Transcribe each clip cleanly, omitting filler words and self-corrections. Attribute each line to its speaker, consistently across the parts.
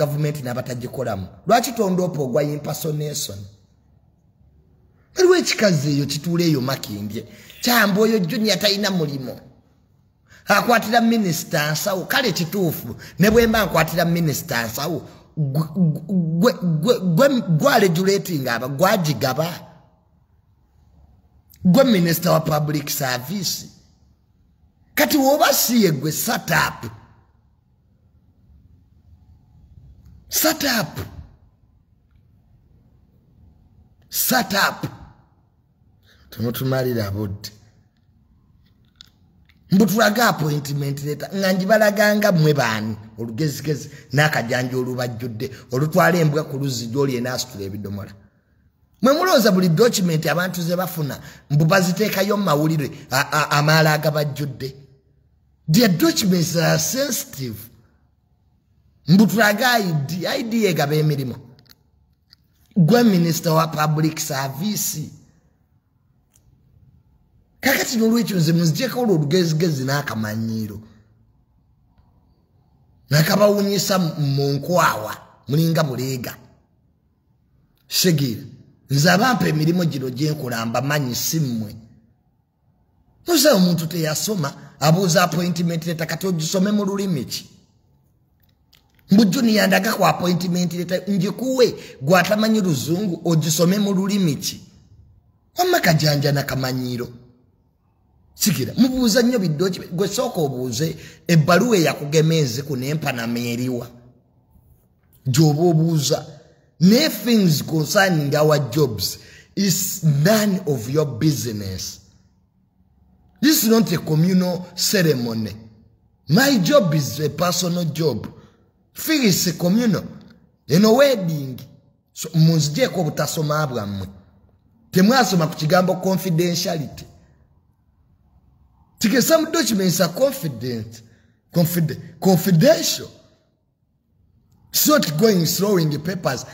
Speaker 1: government n'abatagikolamu lwaki tondopa ogwa impersonation aliwo ekikazi eyo kituula eyo makindye kyamba oyo junior talina mulimo akwatira minisita nsawo kale kituufu ne bwe mba nkwatira minisita nsawo regulating aba gwagigaba gwe minister wa public service kati woba siye gwe set up tumutumalira budde mbutulaga appointment letter nganjibalaganga mwe bani olugezigezi nakajanja olubajjudde olutwala embwa ku luzzi gyoli enasitula ebidomola mwe mulooza buli document abantu ze bafuna mbubaziteekayo mu mawulire amaala agabajjudde their documents are sensitive mbutulaga ID egaba emirimu gwe minister wa public service kakati nolwekyo nze muzijeko olugezigezi n'akamanyiiro nakabawunyisa mu nkwawa mulinga buleega Shegira nze abampa emirimu gino gyenkola mbamanyi si mmwe noza omuntu teyasoma abuuza appointment letter kati ogisome mu lulimi ki mbujjuni yandaga ku appointment letter njikuwe gwatamanyi luzungu ogisome mu lulimi ki wamma kajanja n'akamanyiiro Sikira mubuuza nnyo biddoki gwe sooka obuuze ebbaluwa eyakugemeze ku n'empana eriwa gy'oba obuuza ne things concerning our jobs is none of your business. This is not a communal ceremony. My job is a personal job. Fig is a communal. In a wedding, so muzijeko butasoma bwammwe temwasoma ku kigambo confidentiality. Because some documents are confidential. It's not going through in the papers.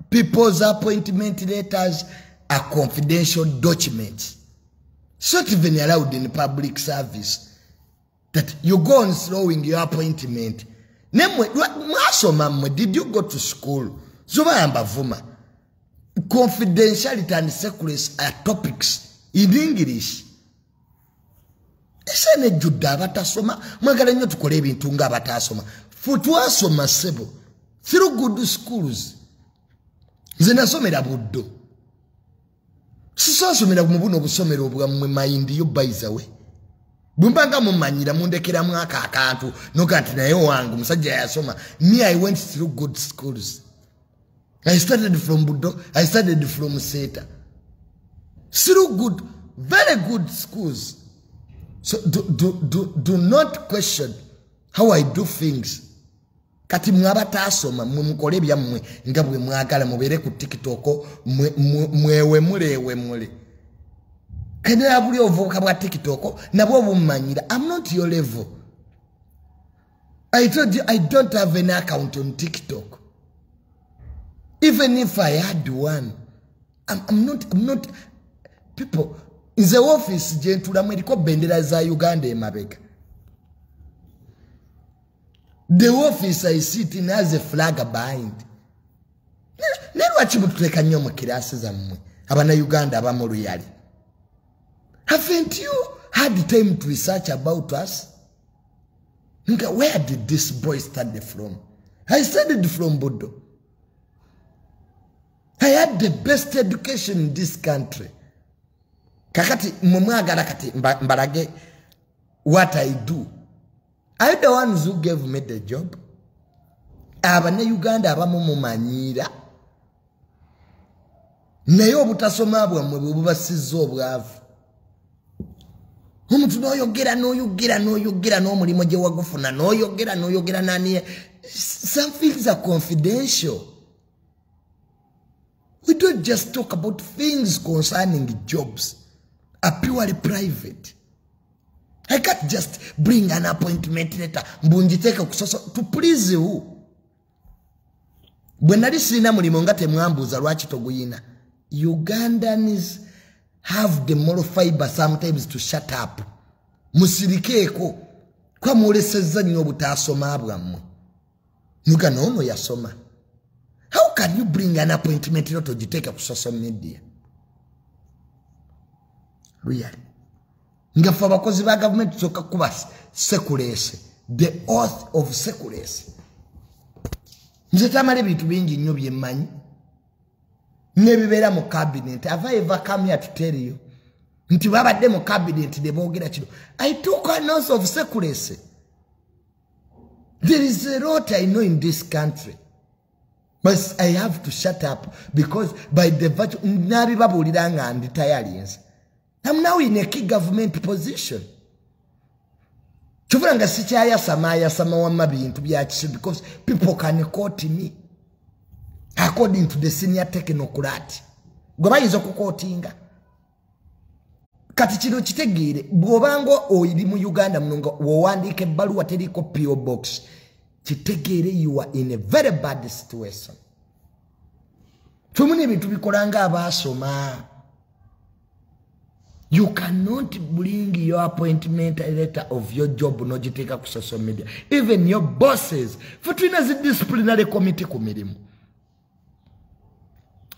Speaker 1: People's appointment letters are confidential documents. It's not even allowed in public service that you go on throwing your appointment. Did you go to school? Vuma. Confidentiality and secrecy are topics in English. Esene judda abatasoma mwagala nnyo tukole ebintu nga abatasoma futwasoma sebo through good schools nze nasomera buddo sisasomera mu buno obusomero obwammwe mind yo by the way bumbanga mumanyira mundekera mwaka akantu nokanti naye wangu musajja yasoma me I went through good schools. I started from buddo, I started from Seta, through good, very good schools. So do not question how I do things. Kati mwabatasoma mukole byammwe nga bwe mwagala mubere ku TikTok mwewe mule. Kene buli ovuka bwa TikTok nabwo bumanyira. I'm not your level. I told you I don't have an account on TikTok. Even if I had one, I'm not people. In the office, gentula mweriko bendera za Uganda emabega. The office I sit in has a flag behind. Nero achibutuleka nnyo mu kirasi zammwe abana Uganda abamu luyali. Haven't you had the time to research about us? Where did this boy study from? I studied from Bodo. I had the best education in this country. Kakati mumwagala kati mbalage what I do. Are you the ones who gave me the job? Abana Uganda abamu mumanyira. Naye obutasoma bwammwe bwe bubasiza obwavu. Omuntu n'oyogera n'omulimo gye wagufuna n'oyogera nani. Some things are confidential. We don't just talk about things concerning jobs. Are purely private. I can't just bring an appointment letter mbunjiteka kusoso to please you. Bwe nali sirina mulimo nga temwambuuza lwaki toguyina. Ugandans have the moral fiber sometimes to shut up. Musirikeeko kwa mwolesezza nnyo obutasoma bwammwe. Nuga no yasoma. How can you bring an appointment to take up social media? Really? Nga for bakozi ba government soka kuba sekulese. The oath of sekulese. Nze Tamale bintu bingi nnyo byemmanyi. Nebibera mu cabinet. Have I ever come here to tell you? Nti babadde mu cabinet de boogera kino. I took an oath of sekulese. There is a lot I know in this country. But I have to shut up because by the virtue nabi babulira nga ndi tayaliense. I'm now in a key government position. Chuvanga sichaya sama wama bintu byakisi because people can quote me according to the senior technocrat. Gobayizo kukotinga. Kati kino kitegere bwobango oyiri mu Uganda munonga wowandike baluwa teriko PO box. Kitegere you are in a very bad situation. Tumune bintu bikolanga abasoma. You cannot bring your appointment letter of your job no jiteka ku social media. Even your bosses. Futuna zi disciplinary committee kumirimu.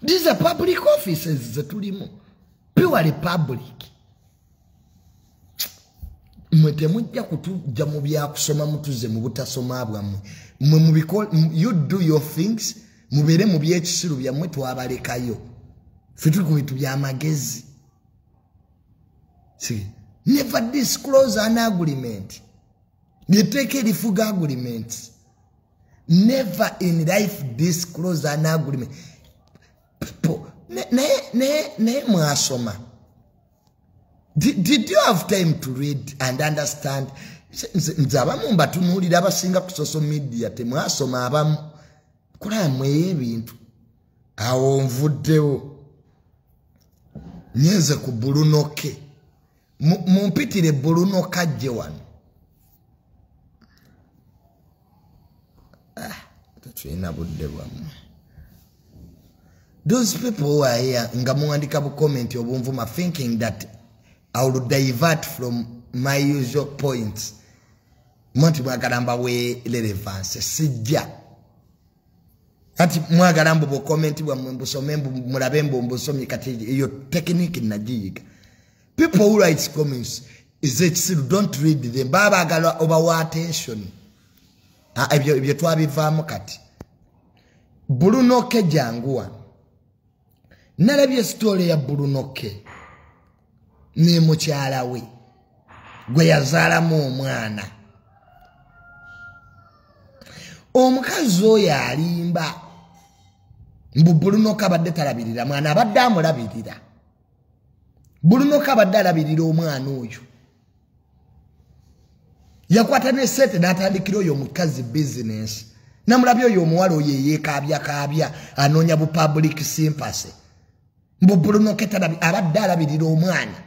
Speaker 1: These are public offices zatulimu. Purely public. Mwete mujja kutuja mu bya kusoma mutuze mu butasoma bwamwe. You do your things. Mubere mu byekisiru byamwe twabalekayo. Fitu ku bitu bya magezi. See, never disclose an agreement. You take a fuga agreement. Never in life disclose an agreement. People, did you have time to read and understand? Nzabamu mbatunulira abasinga ku social media temwasoma abamu kula mwe ebintu awo nvuddewo nyenze ku Bruno ke mumpitire Bruno kajje wano tatuyina budde bwammwe. Those people who are here nga muwandika bu comment obunvuma thinking that I will divert from my usual points. Mwanti mwagalamba we relevance sijja. Ati mwagalamba bu comment bwa mbusome mulabe mbusomye kati iyo technique najiga. People who write comments is it don't read them. Baba agala over attention. Ebyo twabivaamu kati. Bruno ke jangua. Nalabye story ya Bruno ke. Ni mukyala we. Gwe yazaalamu omwana. Omukazi oyo alimba. Mbu Bruno kabadde talabirira mwana abadde amulabirira. Bruno kabadde alabirira omwana oyo. Yakwata ne sente n'atandikira oyo omukazi business. Namulabye oyo omuwala oyo yeekaabya anoonya bu public sympathy. Mbu Bruno ketalabi abadde alabirira omwana.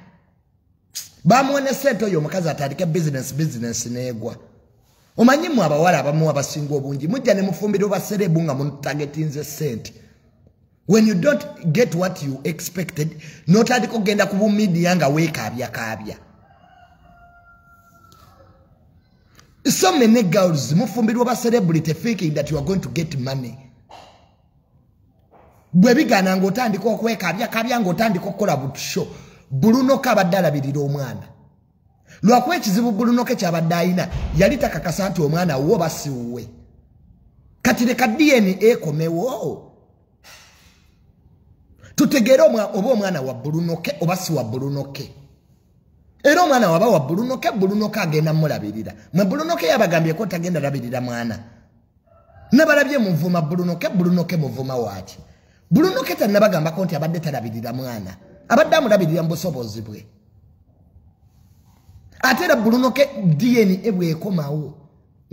Speaker 1: Bamuwane sente oyo omukazi atandike business neegwa. Omanyi mu abawala abamu abasinga obungi mujja ne mufumbira baserebu nga mutagetinze sente. When you don't get what you expected, notandika ogenda ku media nga weekaabya. So many girls mufumbirwa ba celebrity thinking that you are going to get money. Bwe bigana ngotandika okwekaabya ngotandika okukola butusho. Bruno kabadde alabirira omwana. Lwakuba ekizibu Bruno ke kyabadde ayina yali takakasa nti omwana wo basiwuwe. Kati leka DNA ekomewo. Tutegere oba omwana wa Bruno ke oba si wa Bruno ke. Era omwana waba wa Bruno ke agenda mulabirira. Mwe Bruno ke yabagambye ko tagenda labirira mwana. Nabalabye muvuma Bruno ke muvuma waaki. Bruno ke tanabagamba ko nti abadde talabirira mwana. Abadde amulabirira mbusobozi bwe. Atera Bruno ke DNA ebwe ekomawo.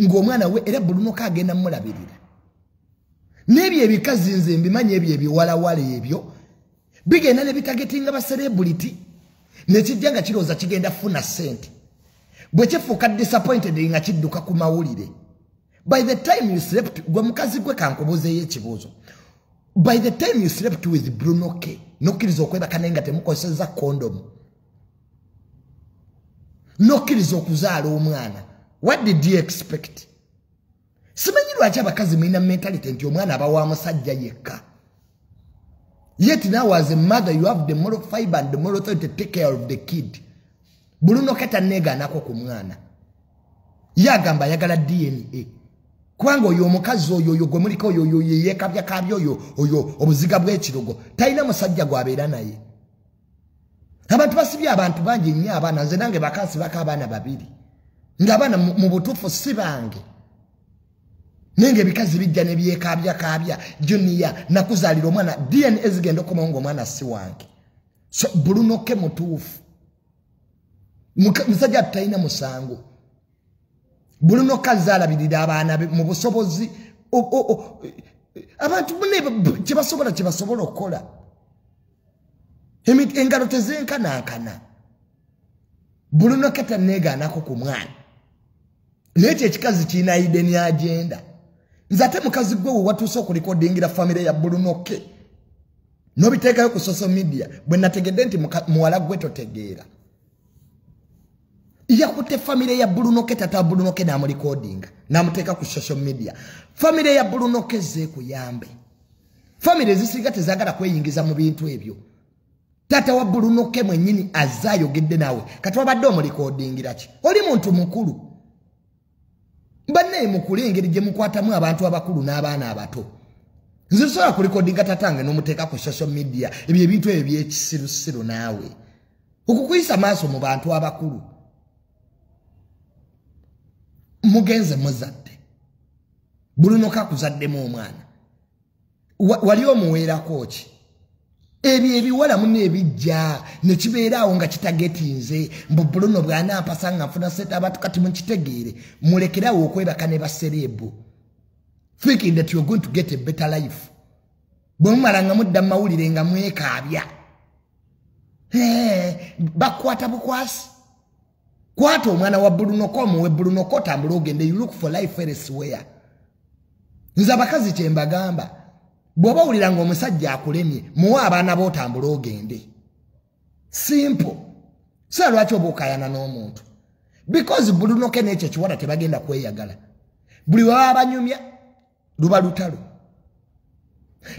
Speaker 1: Ng'omwana we era Bruno ke agenda mulabirira. Nebyo ebikazi nze mbimanyi ebyo ebiwalawala ebyo. Bigenda ne bitagetinga ba celebrity. Nekijjanga kiroza kigenda funa sente. Bwe kifuuka disappointed nga kidduka ku mawulire. By the time you slept, gwe mukazi gwe kankubuzeeyo ekibuuzo. By the time you slept with Bruno ke, nokkiriza okwebaka naye nga temukozeseza condom. Nokkiriza okuzaala omwana. What did you expect? simanyi lwaki abakazi mulina mentality nti omwana aba wa musajja yekka. Yet now as a mother you have the moral fiber and the moral authority to take care of the kid. Bruno katanega nako ku mwana. Yagamba yagala DNA. Kubanga oyo omukazi oyo gwe muliko oyo yekabya kabyo oyo obuziga bw'ekirogo talina musajja gwabeera naye. Abantu basibya abantu bangi nnyo abaana nze nange bakasi baka abaana babiri. Ng'abaana mu butuufu si bange. Nenge bikazi bijja ne byekabya Junior nakuzaalira omwana DNA ezigenda okumongo omwana si wange. So Bruno ke mutuufu. Musajja talina musango. Bruno kazaala birira abaana mu busobozi abantu bune kibasobola okukola. Engalo tezenkanankana. Bruno katanega nako ku mwana. N'ekyo ekikazi kirina hidden agenda. Nze ate mukazi gwe watuuse okulikodingira famire ya Bruno ke. Nobiteekayo ku social media bwe nategedde nti muwala gwe totegeera. Yakutte famire ya Bruno ke tata Bruno ke namulikodinga namuteeka ku social media. Famire ya Bruno ke ze kuyambe. Famire zisiga tezagala kweyingiza mu bintu ebyo. Tata wa Bruno ke mwennyini azayogedde nawe kati wabadde omulikodingira ki? Oli muntu mukulu. Banne mukulu engeri gye mukwatamu abantu abakulu n'abaana abato. Nze sobola kulikodinga tatange n'omuteeka ku social media ebyo ebintu ebyo by'ekisirusiru naawe. Okukuyisa maaso mu bantu abakulu. Mugenze muzadde. Bruno kakuzaddemu omwana. Wali omuweerako ki? Ebyo ebiwala munne ebijja ne kibeeraawo nga kitagetinze mbu Bruno bw'anampasa nga nfuna sente abantu kati mukitegeere mulekerawo okwebaka ne basereebu. Thinking that you're going to get a better life. Bwe mumala nga mudda mawulire nga mwekaabya. Bakwata bukwasi. Kwata omwana wa Bruno ko muwe Bruno ko tambula ogende you look for life elsewhere. Nze abakazi kye mbagamba. Bw'oba owulira ng'omusajja akulemye muwe abaana b'otambula ogende. Simple. Si lwaki oba okayana n'omuntu. Because Bruno ke n'ekyo kiwala tebagenda kweyagala. Buli baba banyumya luba lutalo.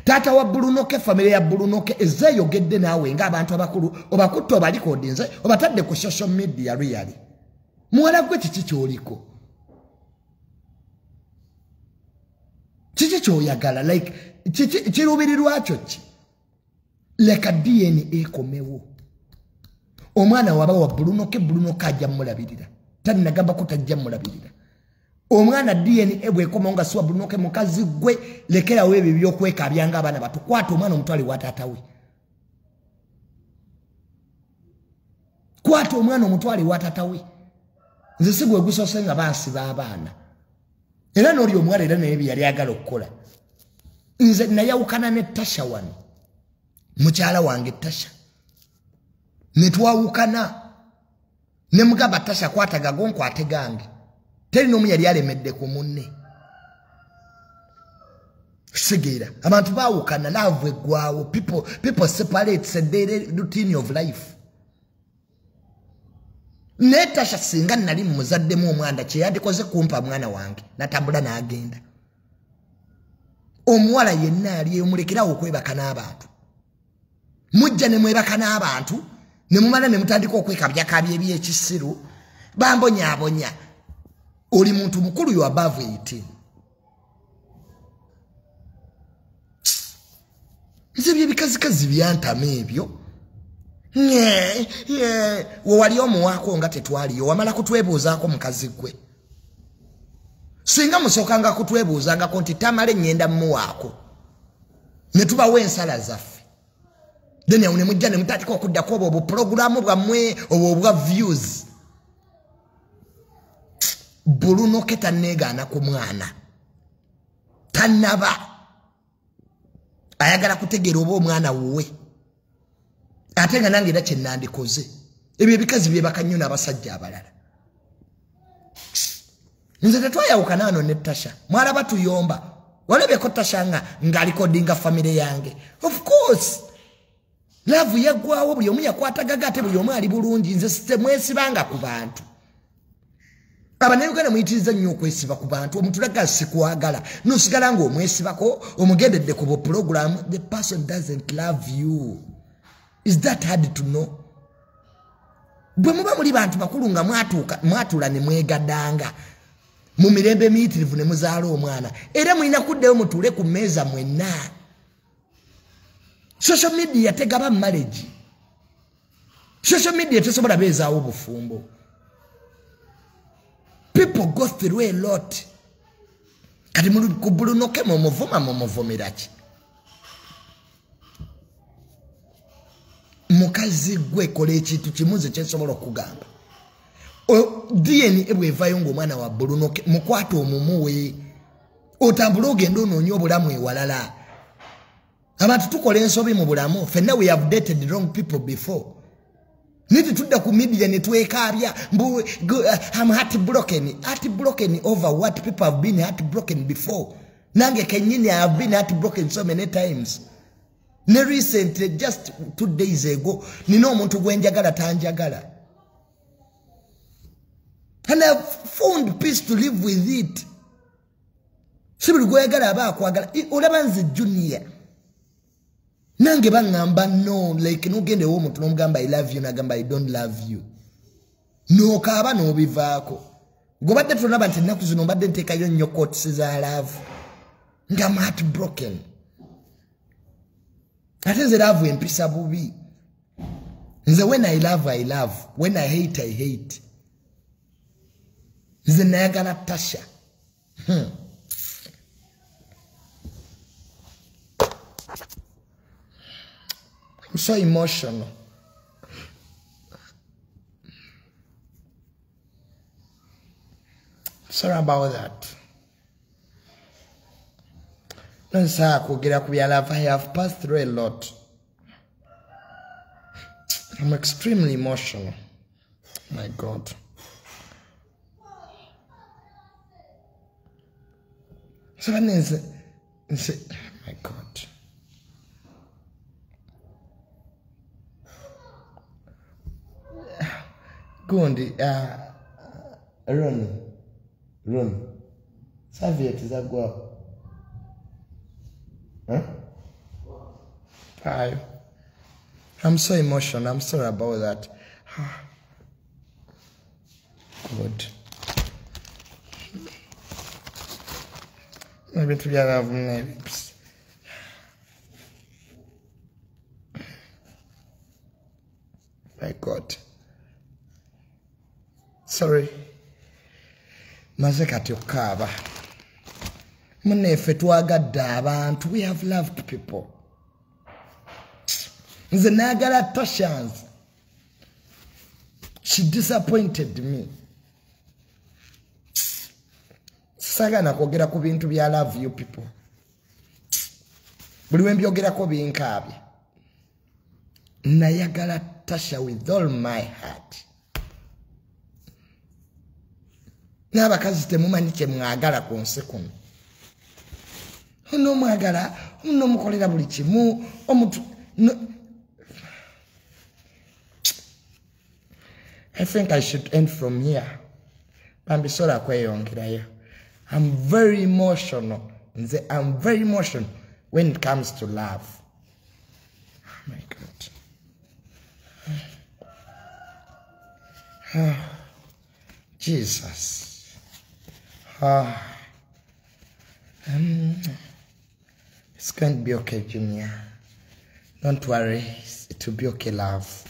Speaker 1: Tata wa Bruno ke famire ya Bruno ke ezeeyogedde naawe ng'abantu abakulu obakutte obalikodinze obatadde ku social media really. Muwala gwe kiki ky'oliko? Kiki ky'oyagala like kiruubirirwa kyo ki? Leka DNA ekomewo. Omwana waba wa Bruno ke ajja mulabirira. Tani nagamba ko tajja mulabirira. Omwana DNA bwekoma nga siwa Bruno ke mukazi gwe lekerawo ebyo by'okwekabyanga abaana bato. Kwata omwana omutwale wa taata we. Kwata omwana omutwale wa taata we. Nze si gwe gusose nga bansiba abaana. Era n'oli omwana era naye byali agala okukola. Nze nayawukana ne Tasha wano. Mukyala wange Tasha. Ne twawukana. Ne mugamba Tasha kwata gago nkwate gange. Teri n'omu yali alemedde ku munne. Sigira. Abantu baawukana love eggwawo. People separate. It's a daily routine of life. Ne Tasha singa nali muzaddemu omwanda kye yandikoze kumpa mwana wange. Natambula n'agenda. Omuwala yenna ali omulekerawo okwebaka n'abantu. Mujja ne mwebaka n'abantu ne mumala ne mutandika okwekabyakabya eby'ekisiru bambonyaabonya. Oli muntu mukulu yo above 18. Nze byebikazikazi byantama ebyo. Wali omuwaako nga tetwaliyo wamala kutwebuuzaako mukazi gwe. Singa musokanga kutwebuuzangako nti Tamale ngenda muwaako. Ne tubawo ensala zaffe. Then yawu ne mujja ne mutandika okuddako obwo programu bwammwe obwo obwa views. Bruno ke tanneegaana ku mwana. Tannaba. Ayagala kutegeera oba omwana wuwe. Ate nga nange era kye nandikoze. Ebyo ebikazi byebaka nnyo n'abasajja abalala. Nze tetwayawukana ano ne Tasha. Mwalaba tuyomba. Walabeko Tasha ng'alikodinga famire yange. Of course. Love yaggwawo buli omu yakwatagaga ate buli omu ali bulungi. Nze sitemwesibanga ku bantu. Abanayuganda muyitiriza nnyo okwesiba ku bantu omuntu laga sikwagala nosigala nga omwesibako omugendedde ku program. The person doesn't love you. Is that hard to know? Bwe muba muli bantu bakulu nga mwatula ne mwegadanga mu mirembe miyitirivu ne muzaala omwana era mulina kuddeyo mutuule ku mmeeza mwenna. Social media tegaba marriage. Social media tesobola beezaawo obufumbo. People go through a lot. Kati ku Bruno ke mumuvumiraki. Mukazi gwe kola ekintu kimuze kyesobola okugamba. DNA ebwevayo ng'omwana wa Bruno ke mukwata omumuwe. Otambula ogenda onoonya obulamu ewalala. Abantu tukola ensobi mu bulamu. Fenna we have dated the wrong people before. Niti tudda ku media ne twekaabya I'm heartbroken over what people have been heartbroken before. Nange kenyini I have been heartbroken so many times. Ne recently just 2 days ago nina omuntu gwenjagala tanjagala. And I've found peace to live with it. Sibuli gwegala aba akwagala olaba nze junior. Nange bangamba no like no gende wo muntu nomugamba I love you nagamba I don't love you. No kaaba no bivaako. Gobadde tunaba nti naku zino mbadde ntekayo nnyo quotes za love. I'm heartbroken. Ate nze love empisa bubi. Nze when I love, when I hate. Nze nayagala Tasha. I'm so emotional. Sorry about that. I have passed through a lot. I'm extremely emotional. My God. So my God. Gundi, Run. Saviet is a go. Huh? Hi. I'm so emotional. I'm sorry about that. Good. Maybe together have names. My God. Sorry. Mazekati okaba. Munefe twagadde abantu. We have loved people. Nze nagala Tasha. She disappointed me. Sagana kwogera ku bintu bya love you people. Buli we mbyogerako binkaabi. Nayagala Tasha with all my heart. N'abakazi temumanyi kye mwagala ku nsi kuno. Ono mwagala, ono mukolera buli kimu, omuntu I think I should end from here. Bambisola kweyongerayo. I'm very emotional. I'm very emotional when it comes to love. Oh my God. Oh, Jesus. It's going to be okay, Junior. Don't worry. It will be okay, love.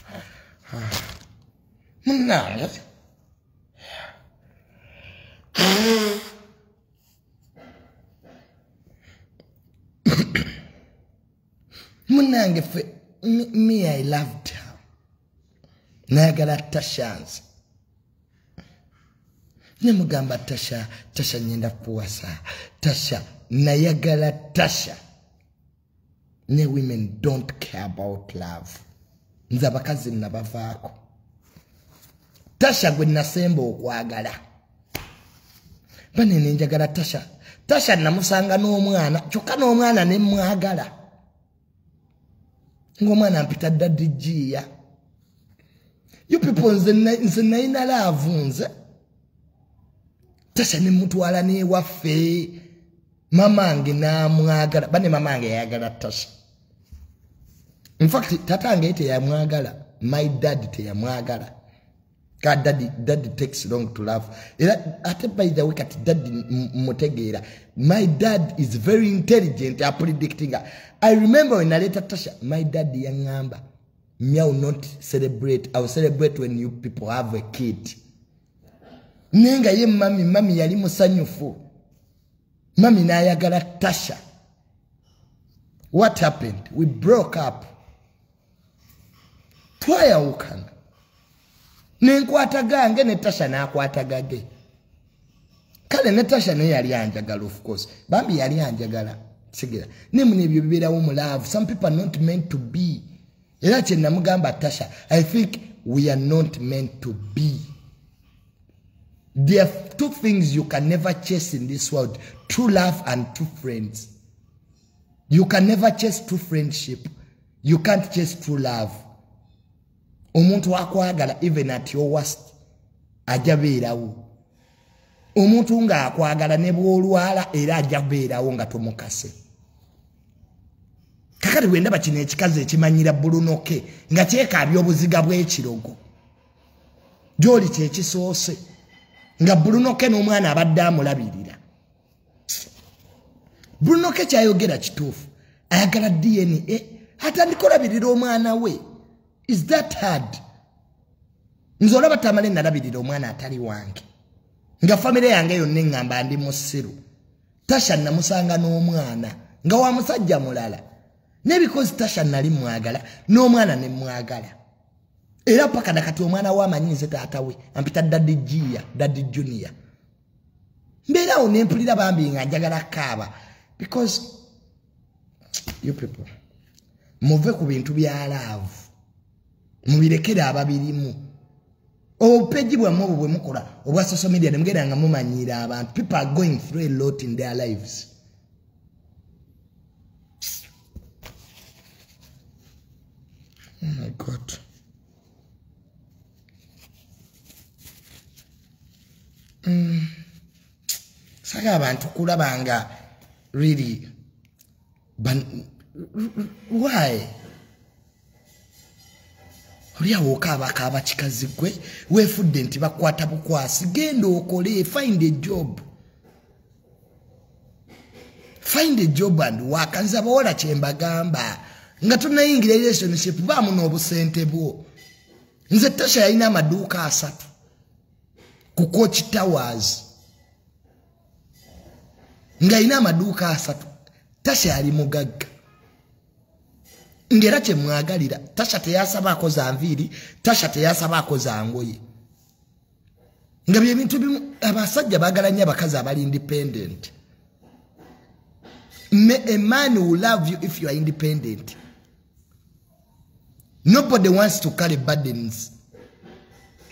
Speaker 1: Munange. Munange, me, I loved her. Nayagala Tasha. Nemugamba Tasha nyenda puwasa. Tasha, nayagala Tasha. Ne women don't care about love. Nze abakazi nabavaako. Tasha gwe nasemba okwagala. Banene njagala Tasha. Tasha namusanga n'omwana, kyokka n'omwana ne mwagala. Ng'omwana mpita daddy Gia. You people nze nayina love nze. Tasha ne mutwala ne waffe mamange namwagala bane mamange yayagala Tasha. In fact tatange teyamwagala, my dad teyamwagala. God, daddy takes long to love. By the way, daddy mutegeera. My dad is very intelligent at predicting. I remember when I later Tasha, my dad yangamba, me I will not celebrate. I will celebrate when you people have a kid. Nenga ye mami yali musanyufu. Mami nayagala Tasha. What happened? We broke up. Twayawukana. Nenkwata gange ne Tasha nakwata gage. Kale ne Tasha ne yali anjagala of course. Bambi yali anjagala. Sigira. Ne mune byo bibera wo mu love. Some people are not meant to be. Era kye namugamba Tasha, I think we are not meant to be. There are two things you can never chase in this world. True love and true friends. You can never chase true friendship. You can't chase true love. Omuntu akwagala even at your worst ajabeerawo. Omuntu nga akwagala ne bwolwala era ajabeerawo nga tomukase. Kakati wenda bakine ekikazi ekimanyira Bruno ke nga kyekaabya obuziga bw'ekirogo. Joli kyekisoose nga Bruno ke n'omwana abadde amulabirira. Bruno ke kyayogera kituufu. Ayagala DNA atandika olabirira omwana we. Is that hard? Nzola batamale nalabirira omwana atali wange. Nga family yange yonna ngamba ndi musiru. Tasha namusanga n'omwana nga wa musajja mulala. Ne because Tasha nali mwagala n'omwana ne mwagala. Era paka nakati omwana wa manyinze taata we ampita daddy junior. Mbera onempulira bambi nga njagala kaaba because you people move ku bintu bya love. Mubirekera ababirimu. Obupeji bwamwe bwe mukola obwa social media nemugenda nga mumanyira abantu. People are going through a lot in their lives. Oh my God. Saka abantu kulabanga really why? Olia wokaba chikazi gwe wefudde nti bakwata bukwasi genda okole find a job. Find a job and work. Anza bawala kyembagamba nga tunayingira relationship bamu n'obusente bwo. Nze Tasha yalina amaduuka 3 ku Coach Towers. Nga ina amaduuka 3. Tasha yali mugagga. Ngera kye mwagalira Tasha teyasaba akoza nviri, Tasha teyasaba akoza ngoye. Nga bye bintu bimu abasajja bagalanya abakazi abali independent. A man will love you if you are independent. Nobody wants to carry burdens.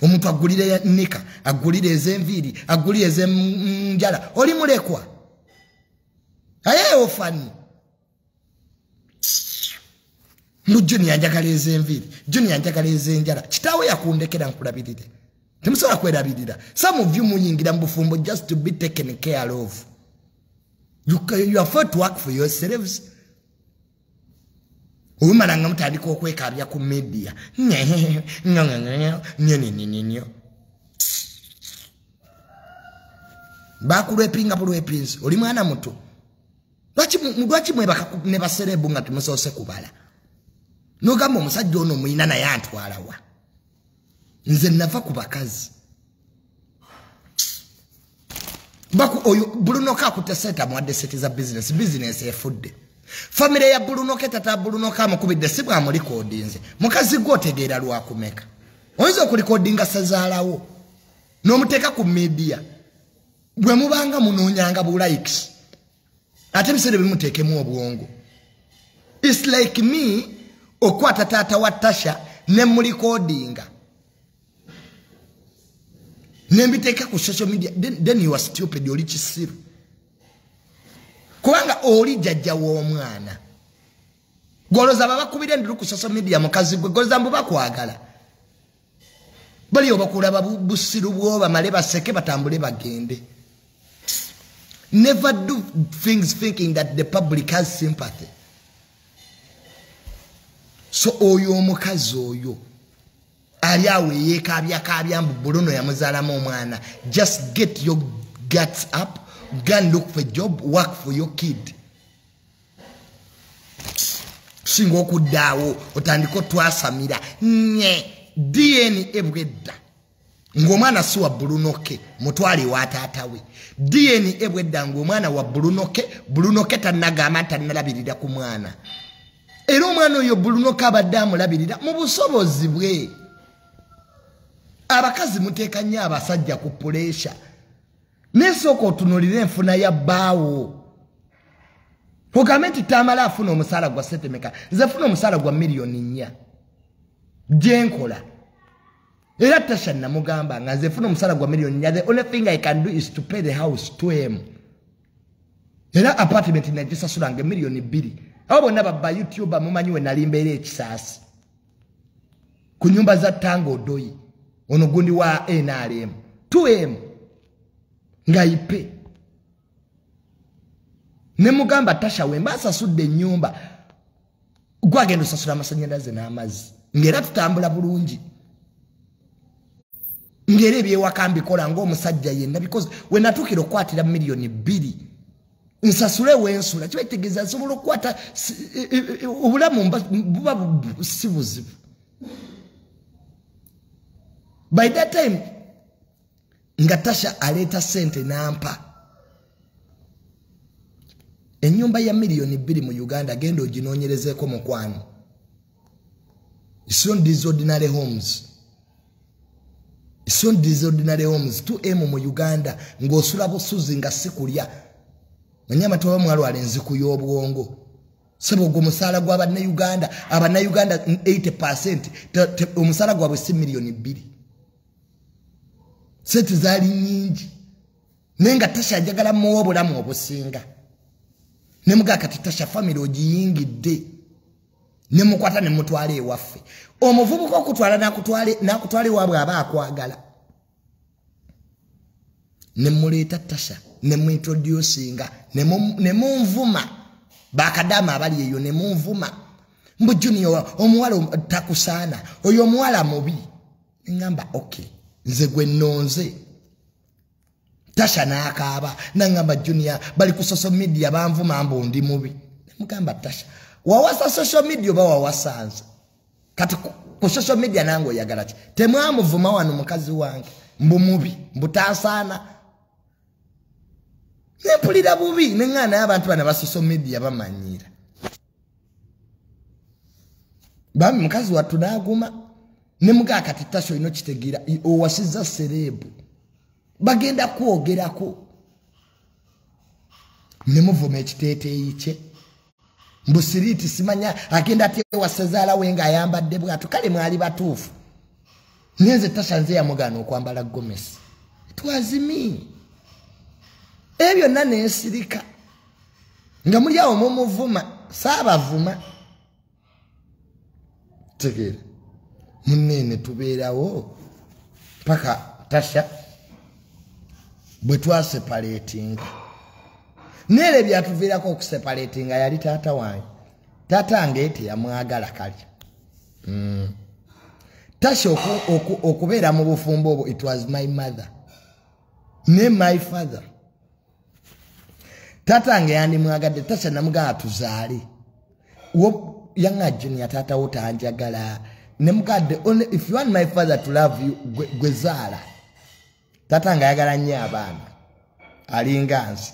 Speaker 1: Omuntu agulire nika, agulire ezenviri, agulire ez'enjala. Oli mulekwa. Aye ofani. Junior anjagala ezenviri, Junior anjagala ezenjala. Kitaawe yakundekera nkulabirire. Temusobola kwerabirira. Some of you munyingira mu bufumbo just to be taken care of. You afford to work for yourselves. Umana nga mutandika okwekabya ku media. Nyo. Bakulwepinga bulwepinzi. Oli mwana muto. Lwaki mwebaka ne baserebu nga temusoose kubala. Nogamba omusajja ono muyina naye antwala wa. Nze nava ku bakazi. Baku oyo Bruno ka kuteseta mwadde setiza business efudde. Family ya Bruno ke tata Bruno ka mukubidde sibwa amulikodinze. Mukazi gwo tegeera Lwakumeka. Oyinza okulikodinga sazaalawo. N'omuteeka ku media. Bwe mubanga munoonyanga bu likes. Ate bisere bimuteekemu obwongo. It's like me okwata tata wa Tasha ne mulikodinga. Nembiteka ku social media then you are stupid oli kisiru. Kubanga oli jajja w'omwana. Goloza babakubira ndiru ku social media mukazi gwe goloza mbu bakwagala. Bali obakulaba busiru bwo bamale baseke batambule bagende. Never do things thinking that the public has sympathy. So oyo omukazi oyo aliawe yekabya mbu Bruno yamuzalamu omwana. Just get your guts up, go and look for a job, work for your kid. Singo kuddawo otandiko twasamira nye DNA ebwedda ng'omwana si wa Bruno ke mutwale wa taata we. DNA ebwedda ng'omwana wa Bruno ke tannagamba tannalabirira ku mwana. Era omwana oyo Bruno ke abadde amulabirira mu busobozi bwe. Abakazi muteeka nnyo abasajja ku puleesha. N'esooka otunuulira enfuna ya bbaawo. Ogambe nti Tamale afuna omusaala gwa setemeka. Nze funa omusaala gwa miliyoni 4. Gyenkola. Era Tasha namugamba nga nze funa omusaala gwa miliyoni 4. The only thing I can do is to pay the house to him. Era apartment nagisasula nga miliyoni 2. Abo bonna babba YouTuber mumanyi we nali mbeera ekisaasi. Ku nyumba za Tango Doyi. Ono gundi wa NRM. 2M. Nga ipe. Ne mugamba Tasha we mbasa sudde nyumba. Gwagendo sasula amasanyalaze n'amazzi. Ngera tutambula bulungi. Ngera ebyewaka mbikola ng'omusajja yenna because we natukira okwatira miliyoni 2. Nsasule wensula kiba kitegeeza nsobola okukwata obulamu buba si buzibu. By that time nga Tasha aleeta sente nampa. Enyumba ya miliyoni 2 mu Uganda gendo oginoonyerezeeko mukwano. It's not these ordinary homes. It's not these ordinary homes. 2M mu Uganda ng'osula busuzi nga sikulya. Manyama tuwa mwalo alenzi kuyobwongo. Sebo gwo musala gwa Uganda 80% omusala gwa bwe miliyoni 2. Sente zali nyingi. Nenga Tasha ajagala muwobulamu obusinga. Nemuga kati Tasha family ogiyingidde. Nemukwata ne mutwale ewaffe. Omuvubuka okutwala nakutwale wabwe aba akwagala. Nemuleeta Tasha nemuintroducinga nemunvuma bakadama abali eyo nemunvuma mbu Junior omuwala takusaana oyo omuwala mubi. Ngamba okay nze gwe nonze. Tasha n'akaaba nangamba Junior bali ku social media banvuma mbu ndi mubi. Mugamba Tasha wawasa social media ba wawasanza kati ku social media nango yagala ki temwamuvuma wano mukazi wange mbu mubi mbutasaana nepulira bubi nengana abantu bana ba social media bamanyira bami mukazi watu naguma nemuga kati Tasha ino kitegira owasiza serebu bagenda kwogerako nemuvuma ekitete yiche mbusiriti simanya agenda ate wasazaala wenga ayambadde bwatu kale mwali batuufu. Nyenze Tasha nze yamugana okwambala gomesi. It was me. Ebyo nane nsirika. Nga muli awo mumuvuma saabavuma. Tegera. Munene tubeerawo paka Tasha bwe twaseparating. Nere byatuvirako okuseparatinga yali taata wange. Taata ngete yamwagala kali. Tasha okubeera mu bufumbo obwo it was my mother. Ne my father. Taata nge yandi mwagadde Tasha namugala tuzaale. Wo yanga Junior taata wo tanjagala. Ne mugadde only if you want my father to love you gwezaala. Taata nga yagala nnyo abaana. Alingansi.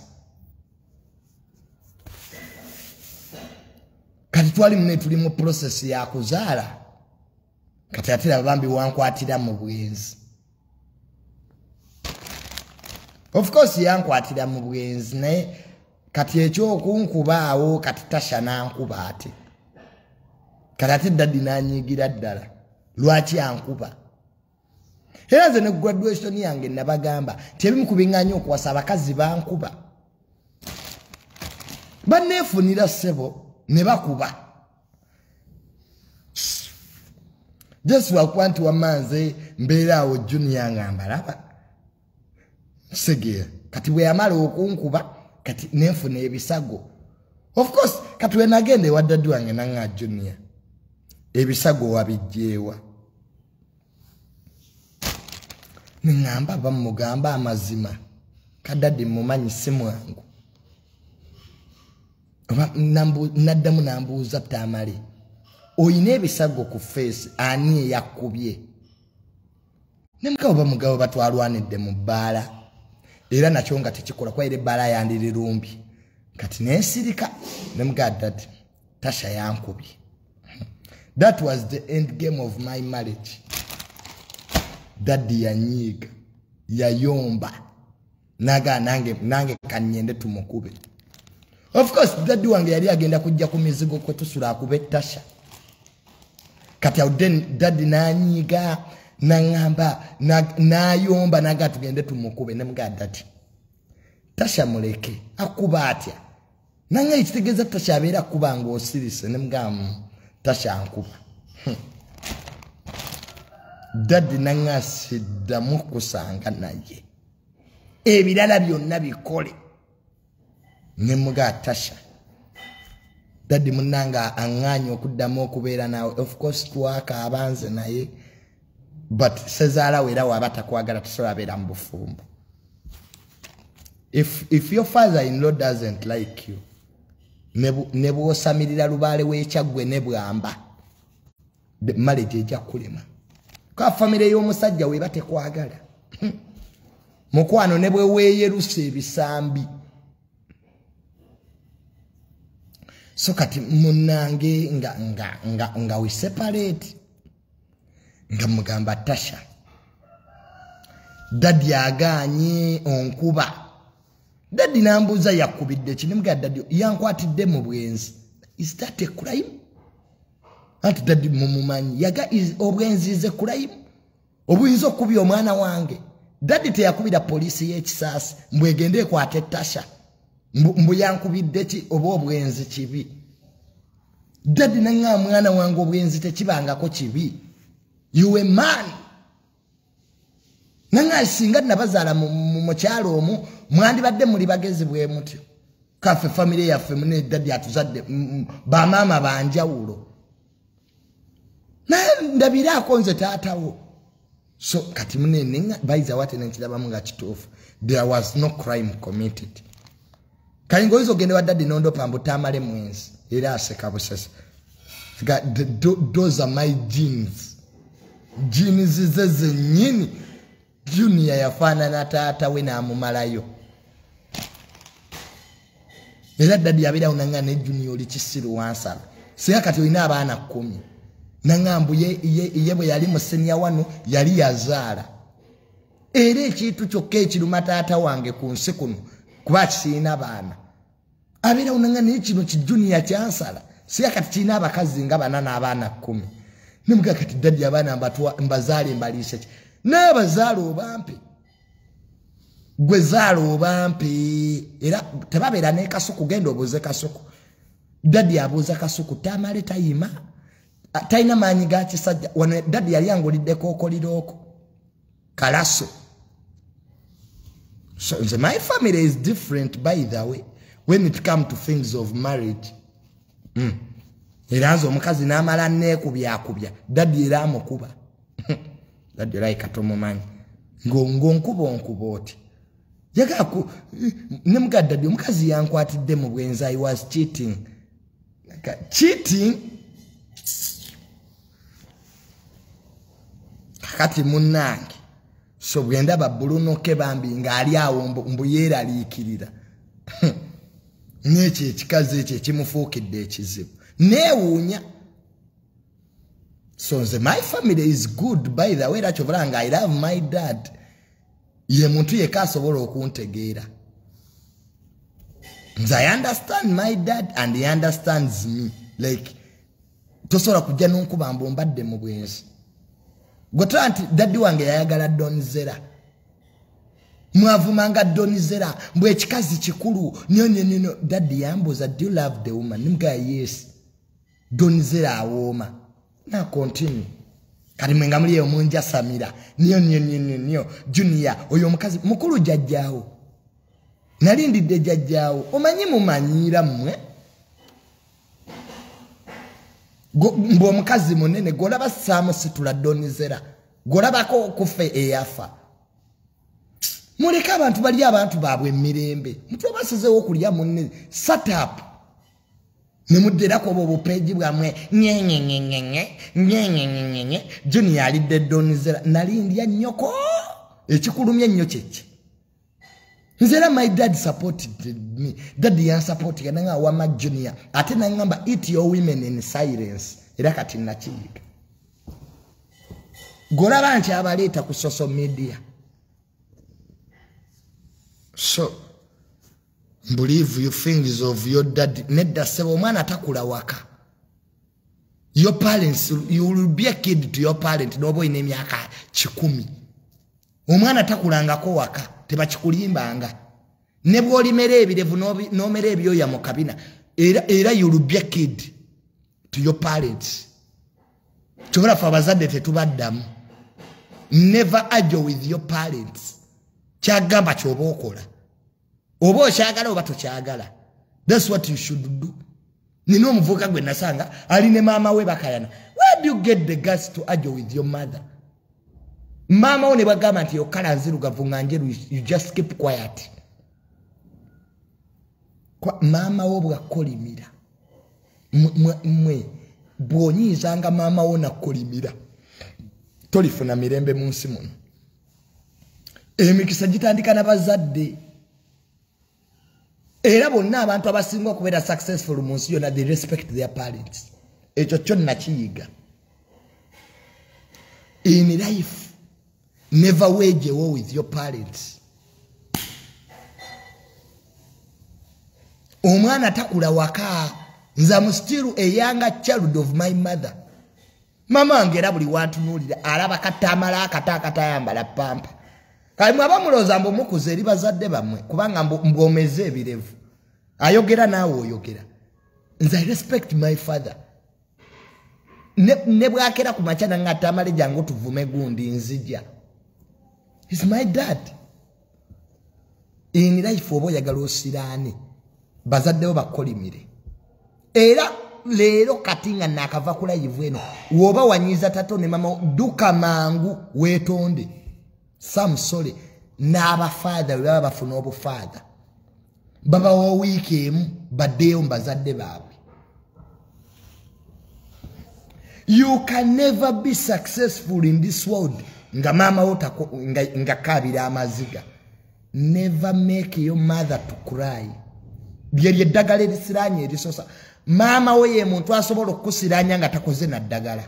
Speaker 1: Kati twali mune tuli mu process ya kuzaala. Kati atira bambi wankwatira mu bwenzi. Of course yankwatira mu bwenzi naye kati ekyo okunkubaawo kati Tasha nankuba ate. Kati ate daddi nanyigira ddala. Lwaki ankuba? Era nze ne graduation yange nabagamba tebimu kubinganya okuwasa abakazi bankuba. Baneefunira ssebo. Nebakuba. Just wakwanti wamanze mbeera awo Junior ngamba laba. Segera. Kati bwe yamala okunkuba kati nenfuna ebisago. Of course kati we nagende wa daddy wange nanga Junior ebisago wabijjewa ningamba bamugamba amazima kadaddi mumanyi simu wangu naddamu nambuuza Tamale oyina ebisago ku face ani yakubye nemukabo bamugabo batwalwanidde mu bbaala era nakyo nga tekikola kwa ile bbaala yandiri rumbi kati nesirika nemugada Tasha yankubye. That was the end game of my marriage. Daddy yanyiga yayomba naga nange kanyende tumukube. Of course daddy wange yali agenda kujja ku mizigo kwe tusula akube Tasha. Kati awden daddy nanyiga nangamba nayomba naga tugende tumukube nemugada Tasha muleke akuba atya nanga ikitegeza Tasha abera kuba ngo osirise nemugamba Tasha ankuba. Daddy nanga sidda mukusanga naye ebirala byonna bikole nemuga Tasha. Daddy munanga anganya okuddamu okubeera nawe. Of course twaka abanze naye but sezala wera wabata kwagala tusobola beera mu bufumbo. If your father-in-law doesn't like you, nebu osamirira lubale wechaggwe nebwamba, the marriage ejja kulema. Ka family y'omusajja we bate kwagala. Mukwano nebwe weeyerusa ebisambi. So kati munange nga we separate. Nga mugamba Tasha. Daddy aganye onkuba. Daddy nambuza yakubidde kini mga daddy yankwatidde mu bwenzi. Is that a crime? Ati daddy mumumanyi yaga is obwenzi is a crime. Obuyinza okubya omwana wange. Daddy teyakubira police y'ekisasi mbwegende kwate Tasha. Mbu yankubidde ki oba obwenzi kibi. Daddy nanga mwana wange obwenzi tekibangako kibi. You a man. Nanga singa nabazala mu kyalo omu mwandi badde muri bagezi bwe mutyo kafe family yaffe mune daddy atuzadde ba mama banjawulo na ndabira konze taatawo so kati mune ninga baiza wate nenkiraba munga kitufu. There was no crime committed. Kayingo izo gende wa daddy nondo pambo Tamale mwenzi era aseka busesa. Those are my genes. Genes zeze nyini Junior yafana na tata we na amumalayo. Era daddy yabira unanga ne Junior oli kisiru wansala. Siya kati oyina abaana 10. Nangambu ye bwe yali mu senior wano yali yazaala. Era ekintu kyokka ekiruma taata wange ku nsi kuno kuba kisina baana. Abira unanga ne kino ki Junior kyansala. Siya kati kina abakazi nga banana abaana 10. Nimuga kati daddy abaana mbazaale mbalishe ki. N'abazaalo obampe gwe zaalo obampe era tebabeera ne kasuku genda obuze kasuku. Daddy abuuza kasuku Tamale tayima tayina maanyi ga kisajja wano daddy yali angoliddeko okolirooko kalaso. So my family is different by the way when it comes to things of marriage. Era nze omukazi n'amala neekubyakubya daddy era amukuba. Daddy like atomumanyi ngongo nkubo oti yagaku nemuga daddy omukazi yankwatidde mu bwenzi. I was cheating. Cheating kati munange so bwenda ba Bruno ke bambi ngali awo mbuyera likirira neche ekikazi eche kimufuukidde ekizibu neewuunya. So my family is good by the way that chovranga. I love my dad. Ye muntu ye kasobola okuntegeera. I understand my dad and he understands me. Like tosobola kujja n'onkubamba ombadde mu bwenzi. Gotwa nti daddy wange yayagala Donizera. Mwavumanga Donizera mbwe ekikazi kikulu nyo daddy yambuza do you love the woman? Nimga yes. Donizera awooma. Na continue. Kali mwenga muli omunja Samira. Niyo Junior oyo mukazi mukulu jajjaawo. nalindidde jjajjaawo omanyi mumanyira mmwe ng'omukazi munene golaba saamusitula donizera golabako okufe eyafa muleke abantu bali abantu baabwe emirembe mutwe basizeewo okulya munne satapu ne mudderako obwo obupeegi bwamwe nyenyenyenyenyenyenyenyenyenye junior alidde donizera nalindya nnyoko ekikulumya ennyo kyeki nzera my dad supported me daddy yansupportinga nanga wama junior ate nangamba eat your women in silence era kati nakiyiga golaba nti abaleeta ku social media so believe you things of your dad nedda sebo omwana atakula waka your parents you will be a kid to your parent nobo ine emyaka 10 omwana atakulangako waka tebakikulimbanga ne bwolimera ebirevu nomera ebyoya mu kabina era you will be a kid to your parents tubula fa abazadde tetubaddamu never argue with your parents kyagamba kyoba okola oba okyagala oba tokyagala that's what you should do nina omuvuka gwe nasanga ali ne maama we bakayana where do you get the guts to argue with your mother mama one bagamba nti okala nzirugavu nga njeru you just keep quiet kwa mama wo bwakolimira mwe bwonyizanga mama wo nakolimira tolifuna mirembe mu nsi muno emikisa gitandika n'abazadde era bonna abantu abasinga okubeera successful mu nsi yonna they respect their parents ekyo kyonna kiyiga in life never wage war with your parents omwana takula waka nza mu still a younger child of my mother mama angera buli wantunulira alaba katamala akatakatayambala pampa kali mwaba muloza mbo mukuze eri bazadde bamwe kubanga mbomeze ebirevu ayogera nawe oyogera nza respect my father ne bwakera ku machana ngatamale jangu tuvume gundi nzija is my dad in life obo yagala osirane bazadde bakolimire era lero katinga nakava kula yivweno woba wanyiza tato ne mama duka mangu wetonde samsole n'aba father baba bafuna obu father baba wo weekend badeo mbazadde baabwe you can never be successful in this world nga mama wotako nga kabira amaziga never make your mother to cry byerye ddagala erisiranye erisosa mama we ye muntu asobola okusiranya nga takoze na ddagala